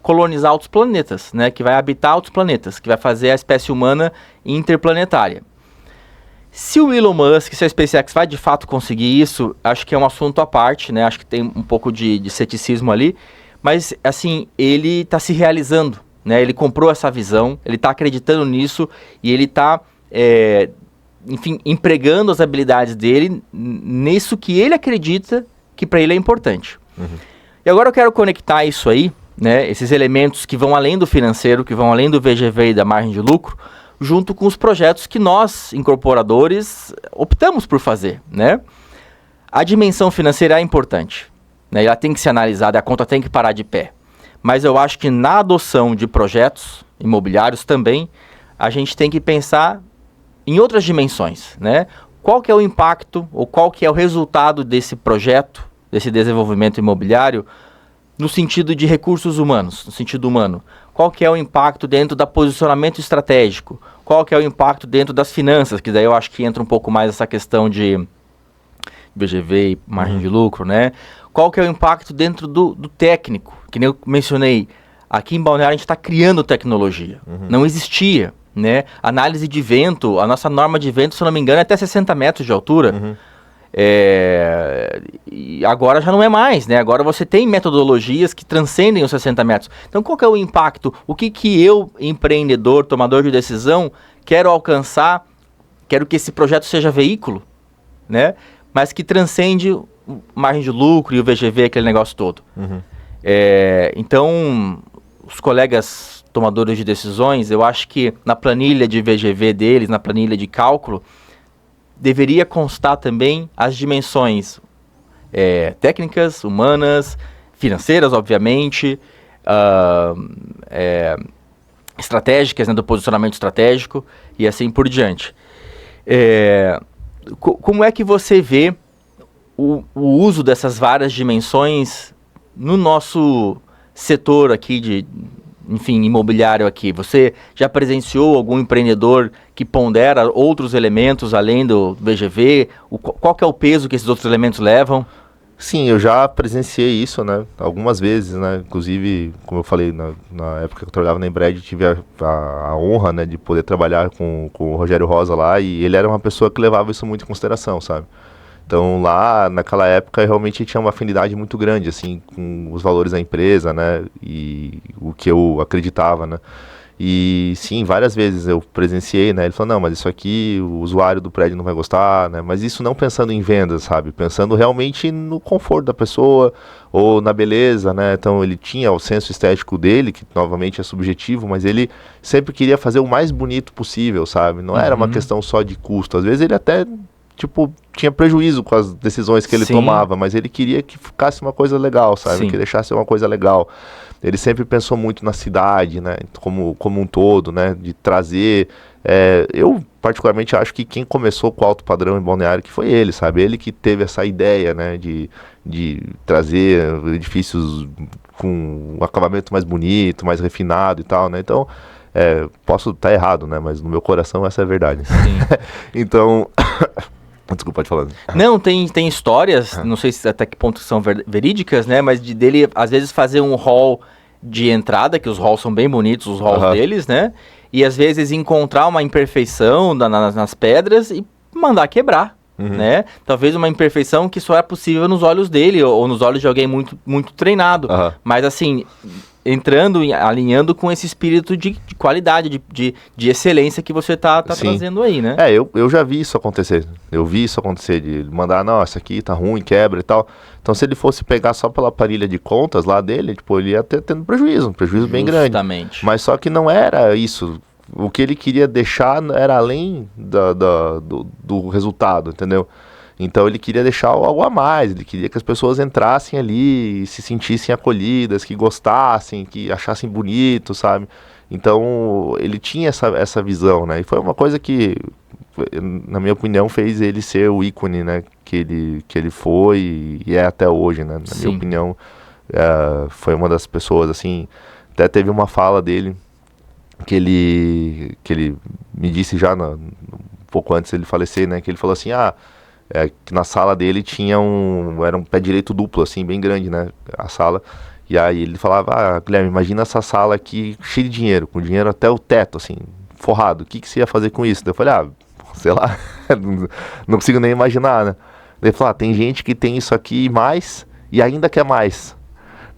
colonizar outros planetas, né? Que vai habitar outros planetas, que vai fazer a espécie humana interplanetária. Se o Elon Musk, se a SpaceX vai de fato conseguir isso, acho que é um assunto à parte, né? Acho que tem um pouco de ceticismo ali, mas, assim, ele está se realizando, né? Ele comprou essa visão, ele está acreditando nisso e ele está, enfim, empregando as habilidades dele nisso que ele acredita que para ele é importante. E agora eu quero conectar isso aí, né? Esses elementos que vão além do financeiro, que vão além do VGV e da margem de lucro, junto com os projetos que nós, incorporadores, optamos por fazer, né? A dimensão financeira é importante, né? Ela tem que ser analisada, a conta tem que parar de pé. Mas eu acho que na adoção de projetos imobiliários também, a gente tem que pensar em outras dimensões, né? Qual que é o impacto ou qual que é o resultado desse projeto, desse desenvolvimento imobiliário, no sentido de recursos humanos, no sentido humano? Qual que é o impacto dentro do posicionamento estratégico? Qual que é o impacto dentro das finanças? Que daí eu acho que entra um pouco mais essa questão de VGV e margem de lucro, né? Qual que é o impacto dentro do técnico? Que nem eu mencionei, aqui em Balneário a gente está criando tecnologia. Não existia, né? Análise de vento, a nossa norma de vento, se eu não me engano, é até 60 metros de altura. E agora já não é mais, né? Agora você tem metodologias que transcendem os 60 metros. Então qual que é o impacto? O que eu, empreendedor, tomador de decisão, quero alcançar? Quero que esse projeto seja veículo, né? Mas que transcende margem de lucro e o VGV, aquele negócio todo. Então, os colegas tomadores de decisões, eu acho que na planilha de VGV deles, na planilha de cálculo, deveria constar também as dimensões técnicas, humanas, financeiras, obviamente, estratégicas, né, do posicionamento estratégico e assim por diante. Como é que você vê o uso dessas várias dimensões no nosso setor aqui enfim, imobiliário aqui? Você já presenciou algum empreendedor que pondera outros elementos além do VGV? Qual que é o peso que esses outros elementos levam? Sim, eu já presenciei isso, né, algumas vezes, né, inclusive, como eu falei, na época que eu trabalhava na Embred, tive a honra, né, de poder trabalhar com o Rogério Rosa lá, e ele era uma pessoa que levava isso muito em consideração, sabe? Então lá, naquela época, eu realmente tinha uma afinidade muito grande, assim, com os valores da empresa, né, e o que eu acreditava, né. E sim, várias vezes eu presenciei, né, ele falou, não, mas isso aqui o usuário do prédio não vai gostar, né, mas isso não pensando em vendas, sabe, pensando realmente no conforto da pessoa, ou na beleza, né, então ele tinha o senso estético dele, que novamente é subjetivo, mas ele sempre queria fazer o mais bonito possível, sabe, não era uma questão só de custo, às vezes ele até, tipo, tinha prejuízo com as decisões que ele tomava, mas ele queria que ficasse uma coisa legal, sabe, que deixasse uma coisa legal. Ele sempre pensou muito na cidade, né, como um todo, né, de trazer... eu, particularmente, acho que quem começou com o alto padrão em Balneário que foi ele, sabe? Ele que teve essa ideia, né, de trazer edifícios com um acabamento mais bonito, mais refinado e tal, né? Então, posso estar errado, né, mas no meu coração essa é a verdade. Então... Desculpa, pode falar. Não, tem histórias, não sei se até que ponto são verídicas, né? Mas dele, às vezes, fazer um hall de entrada, que os halls são bem bonitos, os halls deles, né? E às vezes encontrar uma imperfeição nas pedras e mandar quebrar, né? Talvez uma imperfeição que só é possível nos olhos dele ou nos olhos de alguém muito, muito treinado. Mas assim... alinhando com esse espírito de qualidade, de excelência que você tá trazendo aí, né? Eu já vi isso acontecer. Eu vi isso acontecer, de mandar, não, isso aqui tá ruim, quebra e tal. Então, se ele fosse pegar só pela planilha de contas lá dele, tipo, ele ia tendo prejuízo, bem grande. Mas só que não era isso. O que ele queria deixar era além do resultado, entendeu? Então ele queria deixar algo a mais, ele queria que as pessoas entrassem ali e se sentissem acolhidas, que gostassem, que achassem bonito, sabe? Então ele tinha essa visão, né? E foi uma coisa que, na minha opinião, fez ele ser o ícone, né? Que ele foi e é até hoje, né? Na minha opinião, foi uma das pessoas, assim... Até teve uma fala dele que ele me disse já um pouco antes dele falecer, né? Que ele falou assim, que na sala dele tinha era um pé direito duplo, assim, bem grande, né? A sala. E aí ele falava, Guilherme, imagina essa sala aqui cheia de dinheiro, com dinheiro até o teto, assim, forrado. O que você ia fazer com isso? Daí eu falei, sei lá, não consigo nem imaginar, né? Daí ele falou, tem gente que tem isso aqui e mais, e ainda quer mais,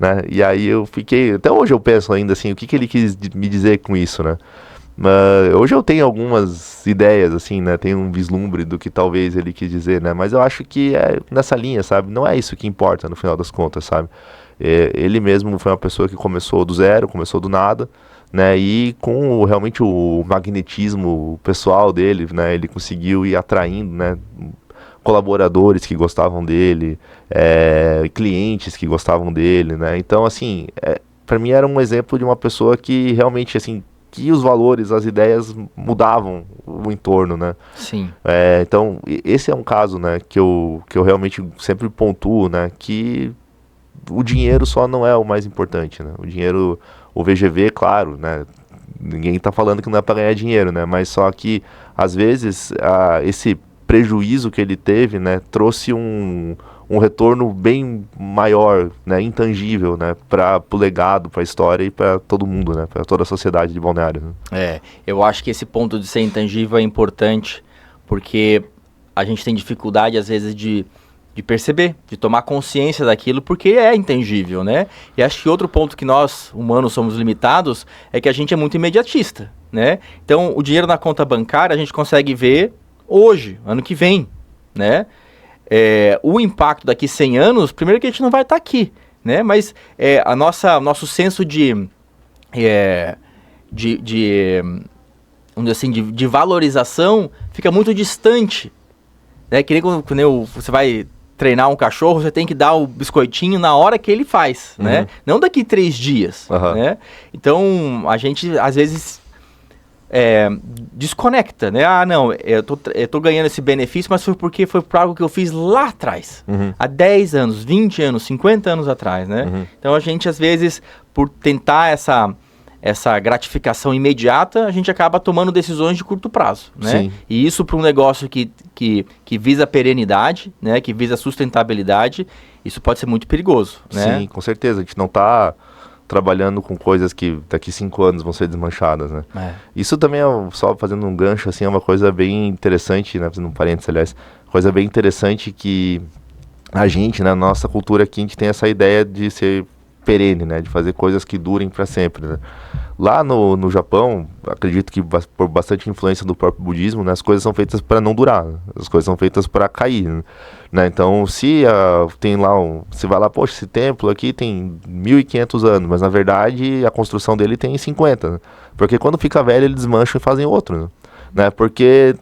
né? E aí eu fiquei, até hoje eu penso ainda assim, o que ele quis me dizer com isso, né? Mas hoje eu tenho algumas ideias, assim, né? Tenho um vislumbre do que talvez ele quis dizer, né? Mas eu acho que é nessa linha, sabe? Não é isso que importa no final das contas, sabe? Ele mesmo foi uma pessoa que começou do zero, começou do nada, né? E com realmente o magnetismo pessoal dele, né? Ele conseguiu ir atraindo, né? Colaboradores que gostavam dele, clientes que gostavam dele, né? Então, assim, para mim era um exemplo de uma pessoa que realmente, assim, que os valores, as ideias mudavam o entorno, né? Sim. Então, esse é um caso, né, que eu realmente sempre pontuo, né, que o dinheiro só não é o mais importante, né? O dinheiro, o VGV, claro, né? Ninguém está falando que não é para ganhar dinheiro, né? Mas só que, às vezes, esse prejuízo que ele teve, né, trouxe um retorno bem maior, né, intangível, né, para o legado, para a história e para todo mundo, né, para toda a sociedade de Balneário. Né? Eu acho que esse ponto de ser intangível é importante, porque a gente tem dificuldade, às vezes, de perceber, de tomar consciência daquilo, porque é intangível, né? E acho que outro ponto que nós, humanos, somos limitados, é que a gente é muito imediatista, né? Então, o dinheiro na conta bancária a gente consegue ver hoje, ano que vem, né? O impacto daqui 100 anos, primeiro que a gente não vai estar aqui, né? Mas nosso senso de vamos dizer assim, de valorização fica muito distante, né? Que nem quando você vai treinar um cachorro, você tem que dar o biscoitinho na hora que ele faz, né? Não daqui 3 dias, né? Então, a gente, às vezes, desconecta, né? Não, eu tô ganhando esse benefício, mas foi porque foi por algo que eu fiz lá atrás, há 10 anos, 20 anos, 50 anos atrás, né? Então, a gente, às vezes, por tentar essa gratificação imediata, a gente acaba tomando decisões de curto prazo, né? Sim. E isso para um negócio que visa perenidade, né? Que visa sustentabilidade, isso pode ser muito perigoso, né? Sim, com certeza. A gente não está trabalhando com coisas que daqui 5 anos vão ser desmanchadas, né? Isso também, só fazendo um gancho, assim, é uma coisa bem interessante, né? Fazendo um parênteses, aliás, coisa bem interessante que a gente, na nossa cultura aqui, a gente tem essa ideia de ser perene, né, de fazer coisas que durem para sempre, né? Lá no Japão, acredito que por bastante influência do próprio budismo, né, as coisas são feitas para não durar, né? As coisas são feitas para cair, né? Então, se tem lá você vai lá, poxa, esse templo aqui tem 1500 anos, mas na verdade a construção dele tem 50, né? Porque quando fica velho eles desmancham e fazem outro, né? Porque,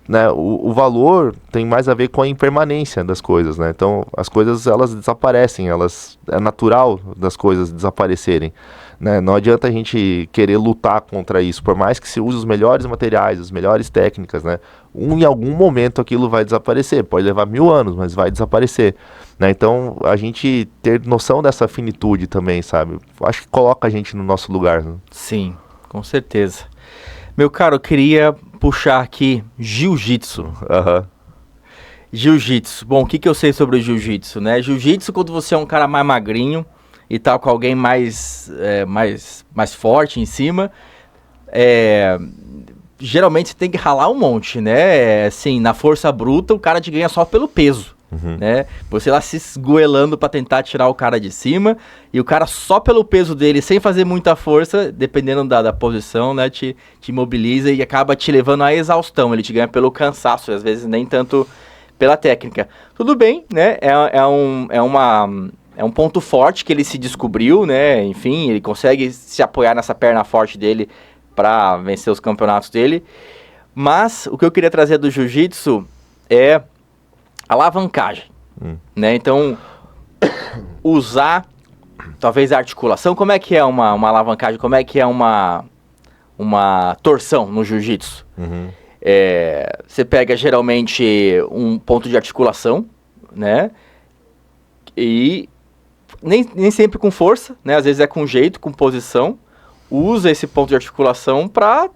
né, o valor tem mais a ver com a impermanência das coisas, né? Então, as coisas, elas desaparecem, é natural das coisas desaparecerem, né? Não adianta a gente querer lutar contra isso, por mais que se use os melhores materiais, as melhores técnicas, né? Em algum momento aquilo vai desaparecer, pode levar 1000 anos, mas vai desaparecer, né? Então, a gente ter noção dessa finitude também, sabe? Acho que coloca a gente no nosso lugar, né? Sim, com certeza. Meu caro, eu queria puxar aqui jiu-jitsu. Jiu-jitsu. Bom, o que eu sei sobre o jiu-jitsu, né? Jiu-jitsu, quando você é um cara mais magrinho e tá com alguém mais forte em cima, geralmente você tem que ralar um monte, né? Assim, na força bruta, o cara te ganha só pelo peso. Né? Você lá se esgoelando para tentar tirar o cara de cima, e o cara só pelo peso dele, sem fazer muita força, dependendo da posição, né, te imobiliza e acaba te levando à exaustão. Ele te ganha pelo cansaço, e às vezes nem tanto pela técnica. Tudo bem, né? É um ponto forte que ele se descobriu, né? Enfim, ele consegue se apoiar nessa perna forte dele para vencer os campeonatos dele. Mas o que eu queria trazer do jiu-jitsu é alavancagem, né? Então, usar talvez a articulação. Como é que é uma alavancagem? Como é que é uma torção no jiu-jitsu? Você pega geralmente um ponto de articulação, né? E nem sempre com força, né? Às vezes é com jeito, com posição. usa esse ponto de articulação para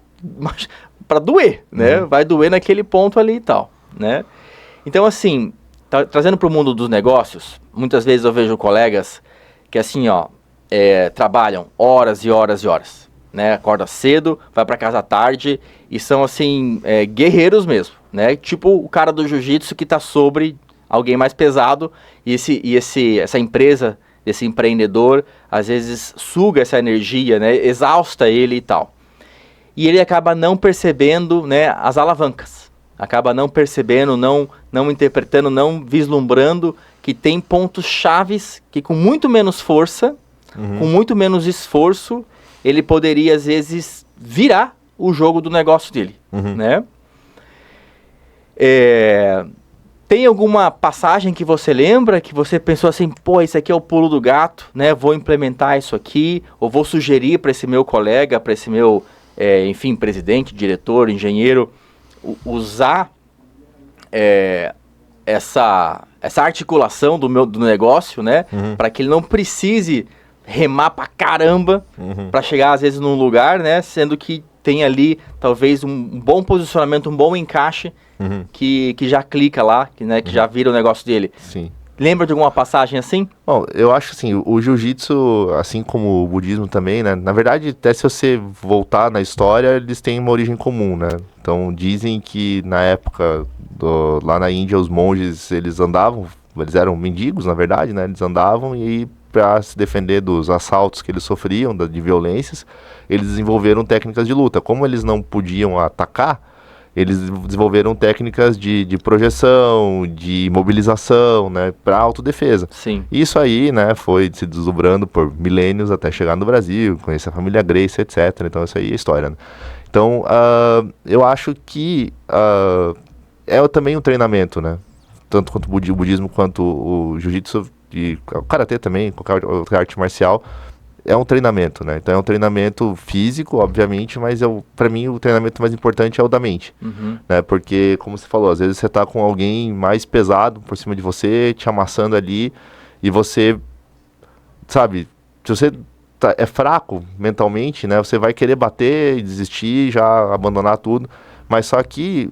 doer, né? Vai doer naquele ponto ali e tal, né? Então, assim, trazendo para o mundo dos negócios, muitas vezes eu vejo colegas que, assim, ó, trabalham horas e horas e horas, né? Acorda cedo, vai para casa à tarde e são, assim, guerreiros mesmo, né? Tipo o cara do jiu-jitsu que tá sobre alguém mais pesado e essa empresa, esse empreendedor, às vezes suga essa energia, né? Exausta ele e tal. E ele acaba não percebendo, né, as alavancas. Acaba não percebendo, não interpretando, não vislumbrando que tem pontos chaves que com muito menos força, com muito menos esforço, ele poderia, às vezes, virar o jogo do negócio dele, né? Tem alguma passagem que você lembra, que você pensou assim, pô, isso aqui é o pulo do gato, né? Vou implementar isso aqui, ou vou sugerir para esse meu colega, para esse meu, enfim, presidente, diretor, engenheiro, usar essa articulação do negócio, né? Para que ele não precise remar pra caramba para chegar, às vezes, num lugar, né? Sendo que tem ali, talvez, um bom posicionamento, um bom encaixe, que já clica lá, que já vira o negócio dele. Sim. Lembra de alguma passagem assim? Bom, eu acho assim, o jiu-jitsu, assim como o budismo também, né? Na verdade, até se você voltar na história, eles têm uma origem comum, né? Então, dizem que na época, lá na Índia, os monges, eles eram mendigos, na verdade, né? Eles andavam e para se defender dos assaltos que eles sofriam, de violências, eles desenvolveram técnicas de luta. Como eles não podiam atacar, eles desenvolveram técnicas de projeção, de mobilização, né, para autodefesa. Sim. Isso aí, né, foi se desdobrando por milênios até chegar no Brasil, conhecer a família Gracie, etc. Então, isso aí é história, né? Então, eu acho que é também um treinamento, né? Tanto quanto o budismo quanto o jiu-jitsu e o karatê também, qualquer outra arte marcial, é um treinamento, né? Então é um treinamento físico, obviamente, mas para mim o treinamento mais importante é o da mente, né? Porque, como você falou, às vezes você tá com alguém mais pesado por cima de você, te amassando ali, e você, sabe, se você é fraco mentalmente, né? Você vai querer bater, desistir, já abandonar tudo, mas só que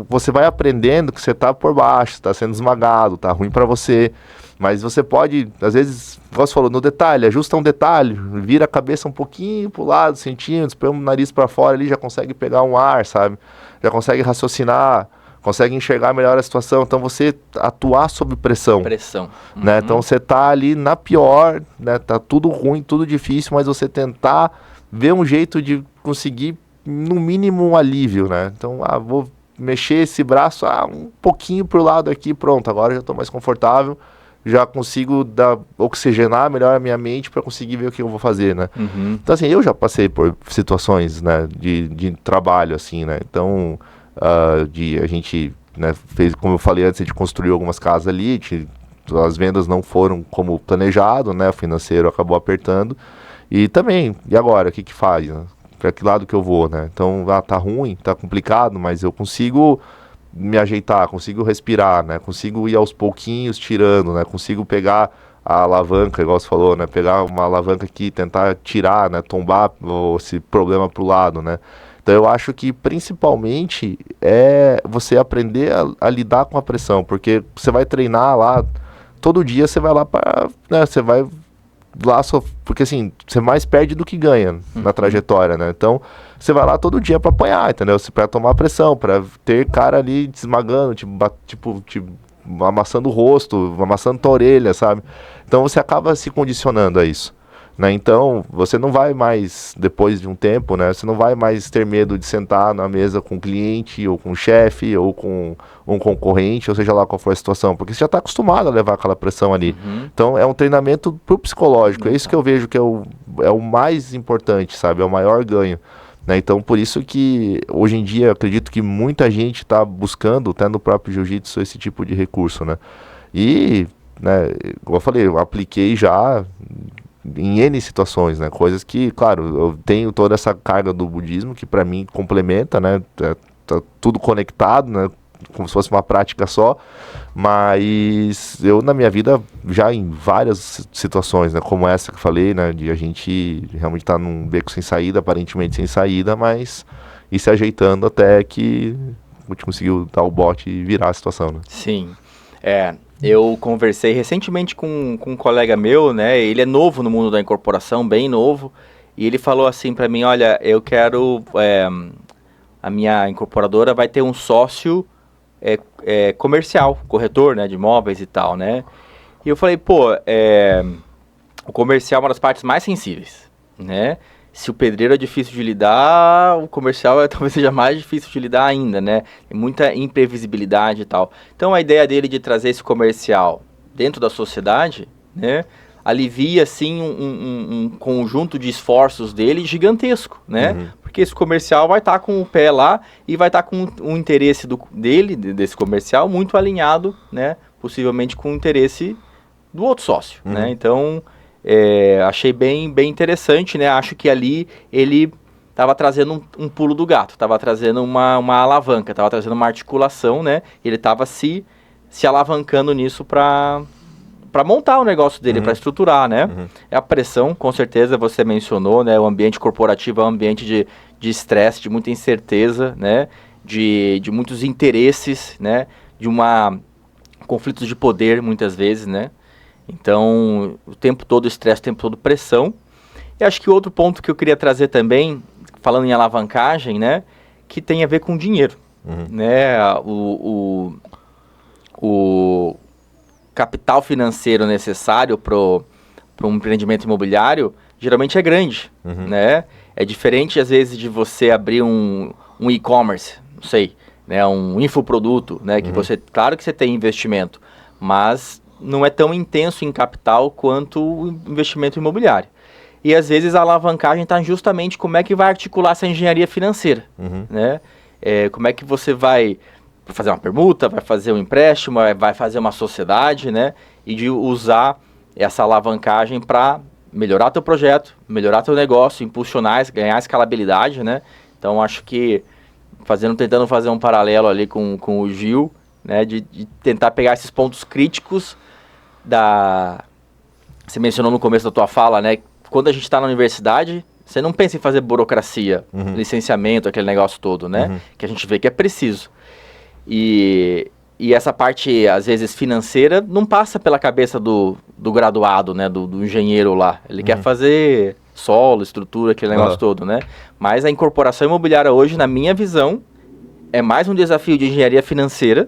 você vai aprendendo que você tá por baixo, tá sendo esmagado, tá ruim para você. Mas você pode, às vezes, como você falou, no detalhe, ajusta um detalhe, vira a cabeça um pouquinho pro lado, centímetros, põe o nariz para fora ali, já consegue pegar um ar, sabe? Já consegue raciocinar, consegue enxergar melhor a situação. Então, você atuar sob pressão. Né? Então, você tá ali na pior, né? Tá tudo ruim, tudo difícil, mas você tentar ver um jeito de conseguir, no mínimo, um alívio, né? Então, vou mexer esse braço um pouquinho pro lado aqui, pronto, agora já tô mais confortável. Já consigo oxigenar melhor a minha mente para conseguir ver o que eu vou fazer, né? Então, assim, eu já passei por situações, né, de trabalho, assim, né? Então, a gente, né, fez, como eu falei antes, a gente construiu algumas casas ali, as vendas não foram como planejado, né? O financeiro acabou apertando. E também, e agora? O que faz, né? Para que lado que eu vou, né? Então, tá ruim, tá complicado, mas eu consigo me ajeitar, consigo respirar, né? Consigo ir aos pouquinhos tirando, né? Consigo pegar a alavanca, igual você falou, né? Pegar uma alavanca aqui, tentar tirar, né? Tombar esse problema pro lado, né? Então eu acho que principalmente é você aprender a lidar com a pressão, porque você vai treinar lá, todo dia você vai lá para, né? Você vai lá porque assim, você mais perde do que ganha na trajetória, né? Então, você vai lá todo dia pra apanhar, entendeu? Pra tomar pressão, pra ter cara ali te esmagando, te amassando o rosto, amassando tua orelha, sabe? Então, você acaba se condicionando a isso, né? Então, você não vai mais, depois de um tempo, né? Você não vai mais ter medo de sentar na mesa com um cliente, ou com um chefe, ou com um concorrente, ou seja lá qual for a situação, porque você já está acostumado a levar aquela pressão ali. Então, é um treinamento pro psicológico, é isso que eu vejo que é o mais importante, sabe? É o maior ganho, né? Então, por isso que, hoje em dia, eu acredito que muita gente está buscando, até no próprio jiu-jitsu, esse tipo de recurso, né? E, né, como eu falei, eu apliquei já em N situações, né? Coisas que, claro, eu tenho toda essa carga do budismo que para mim complementa, né? Tá tudo conectado, né? como se fosse uma prática só, mas eu na minha vida já em várias situações, né, como essa que eu falei, né, de a gente realmente estar num beco sem saída, aparentemente sem saída, mas ir se ajeitando até que a gente conseguiu dar o bote e virar a situação, né? Sim. Eu conversei recentemente com um colega meu, né? Ele é novo no mundo da incorporação, bem novo, e ele falou assim para mim, olha, eu quero, a minha incorporadora vai ter um sócio comercial, corretor, né, de imóveis e tal, né? E eu falei, pô, o comercial é uma das partes mais sensíveis, né? Se o pedreiro é difícil de lidar, o comercial talvez seja mais difícil de lidar ainda, né? Tem muita imprevisibilidade e tal. Então, a ideia dele de trazer esse comercial dentro da sociedade, né? Alivia, assim, um conjunto de esforços dele gigantesco, né? Uhum. Porque esse comercial vai estar com o pé lá e vai estar com o interesse desse comercial, muito alinhado, né? Possivelmente com o interesse do outro sócio, né? Então... achei bem interessante, né? Acho que ali ele estava trazendo um pulo do gato, estava trazendo uma alavanca, estava trazendo uma articulação, né? Ele estava se alavancando nisso para montar o negócio dele, para estruturar, né? É a pressão, com certeza, você mencionou, né? O ambiente corporativo é um ambiente de estresse, de muita incerteza, né? De muitos interesses, né? De conflitos de poder, muitas vezes, né? Então, o tempo todo estresse, o tempo todo pressão. E acho que outro ponto que eu queria trazer também, falando em alavancagem, né, que tem a ver com dinheiro, né, o capital financeiro necessário para um empreendimento imobiliário geralmente é grande, né, é diferente às vezes de você abrir um e-commerce, não sei, né, um infoproduto, né, que claro que você tem investimento, mas não é tão intenso em capital quanto o investimento imobiliário. E às vezes a alavancagem está justamente como é que vai articular essa engenharia financeira, né? Como é que você vai fazer uma permuta, vai fazer um empréstimo, vai fazer uma sociedade, né? E de usar essa alavancagem para melhorar teu projeto, melhorar teu negócio, impulsionar, ganhar escalabilidade, né? Então acho que tentando fazer um paralelo ali com o Gil, né? De tentar pegar esses pontos críticos você mencionou no começo da tua fala, né? Quando a gente está na universidade, você não pensa em fazer burocracia, licenciamento, aquele negócio todo, né? Que a gente vê que é preciso. E essa parte, às vezes, financeira, não passa pela cabeça do graduado, né? Do engenheiro lá. Ele quer fazer solo, estrutura, aquele negócio todo, né? Mas a incorporação imobiliária hoje, na minha visão, é mais um desafio de engenharia financeira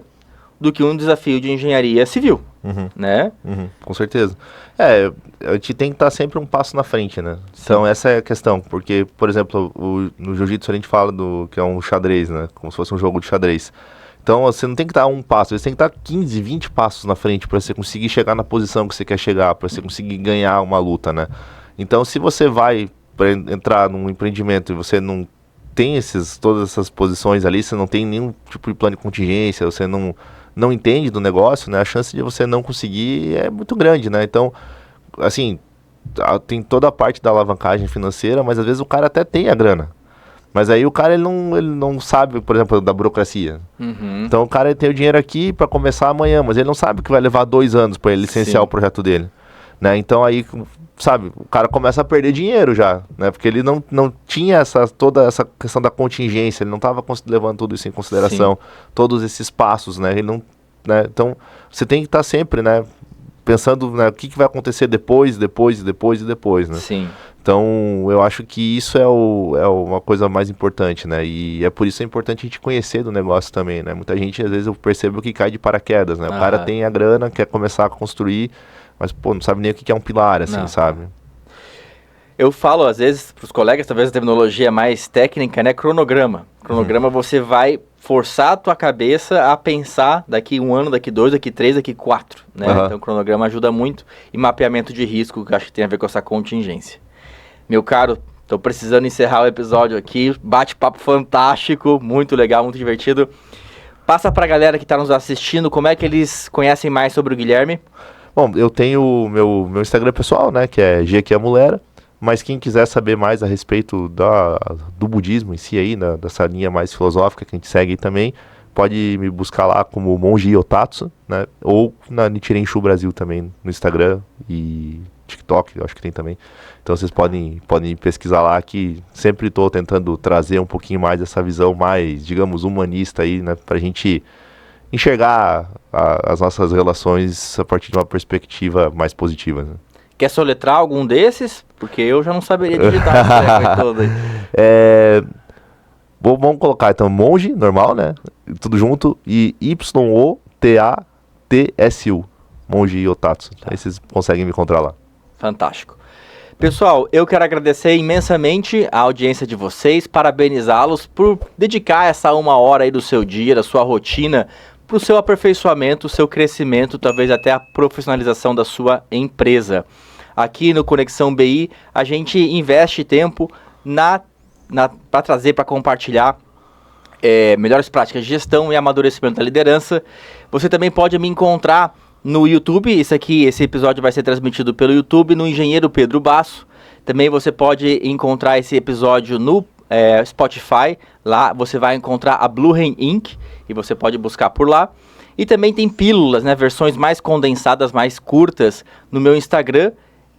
do que um desafio de engenharia civil, né? Com certeza. A gente tem que estar sempre um passo na frente, né? Sim. Então essa é a questão, porque, por exemplo, no jiu-jitsu a gente fala que é um xadrez, né? Como se fosse um jogo de xadrez. Então você não tem que estar um passo, você tem que estar 15, 20 passos na frente para você conseguir chegar na posição que você quer chegar, para você conseguir ganhar uma luta, né? Então se você vai entrar num empreendimento e você não tem todas essas posições ali, você não tem nenhum tipo de plano de contingência, você não entende do negócio, né, a chance de você não conseguir é muito grande, né? Então, assim, tem toda a parte da alavancagem financeira, mas às vezes o cara até tem a grana. Mas aí o cara ele não sabe, por exemplo, da burocracia. Então o cara tem o dinheiro aqui para começar amanhã, mas ele não sabe que vai levar 2 anos para ele licenciar o projeto dele, né? Então aí, sabe, o cara começa a perder dinheiro já, né? Porque ele não tinha toda essa questão da contingência, ele não estava levando tudo isso em consideração, todos esses passos, né? Ele não, né? Então você tem que estar sempre, né, pensando, né, o que vai acontecer depois, né? Sim. Então eu acho que isso é uma coisa mais importante, né? E é por isso é importante a gente conhecer do negócio também, né? Muita gente às vezes eu percebo que cai de paraquedas, né? O cara tem a grana, quer começar a construir, mas, pô, não sabe nem o que é um pilar, assim, sabe? Eu falo, às vezes, para os colegas, talvez a terminologia mais técnica, né? Cronograma. Cronograma, você vai forçar a tua cabeça a pensar daqui 1 ano, daqui 2, daqui 3, daqui 4, né? Então, o cronograma ajuda muito. E mapeamento de risco, que eu acho que tem a ver com essa contingência. Meu caro, tô precisando encerrar o episódio aqui. Bate-papo fantástico, muito legal, muito divertido. Passa para a galera que está nos assistindo, como é que eles conhecem mais sobre o Guilherme? Bom, eu tenho o meu Instagram pessoal, né, que é GQAmulera, mas quem quiser saber mais a respeito do budismo em si aí, dessa linha mais filosófica que a gente segue aí também, pode me buscar lá como Monji Otatsu, né? Ou na Nichiren Shu Brasil também, no Instagram e TikTok, eu acho que tem também. Então vocês podem pesquisar lá, que sempre estou tentando trazer um pouquinho mais dessa visão mais, digamos, humanista aí, né? Pra gente enxergar as nossas relações a partir de uma perspectiva mais positiva, né? Quer soletrar algum desses? Porque eu já não saberia digitar esse treco todo aí. Vamos colocar então Monji, normal, né? Tudo junto. E YOTATSU. Monji Otatsu. Aí vocês conseguem me encontrar lá. Fantástico. Pessoal, eu quero agradecer imensamente a audiência de vocês, parabenizá-los por dedicar essa 1 hora aí do seu dia, da sua rotina, para o seu aperfeiçoamento, o seu crescimento, talvez até a profissionalização da sua empresa. Aqui no Conexão BI, a gente investe tempo para trazer, para compartilhar melhores práticas de gestão e amadurecimento da liderança. Você também pode me encontrar no YouTube. Esse episódio vai ser transmitido pelo YouTube, no Engenheiro Pedro Basso. Também você pode encontrar esse episódio no Spotify. Lá você vai encontrar a Blue Rain Inc. e você pode buscar por lá. E também tem pílulas, né, versões mais condensadas, mais curtas, no meu Instagram,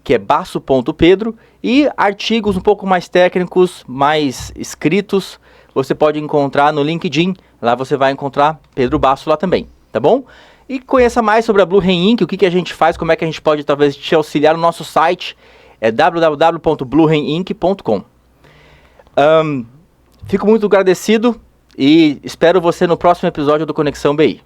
que é basso.pedro, e artigos um pouco mais técnicos, mais escritos, você pode encontrar no LinkedIn. Lá você vai encontrar Pedro Basso lá também, tá bom? E conheça mais sobre a Blue Rain Inc., o que a gente faz, como é que a gente pode talvez te auxiliar no nosso site, é www.blueraininc.com. Fico muito agradecido e espero você no próximo episódio do Conexão BI.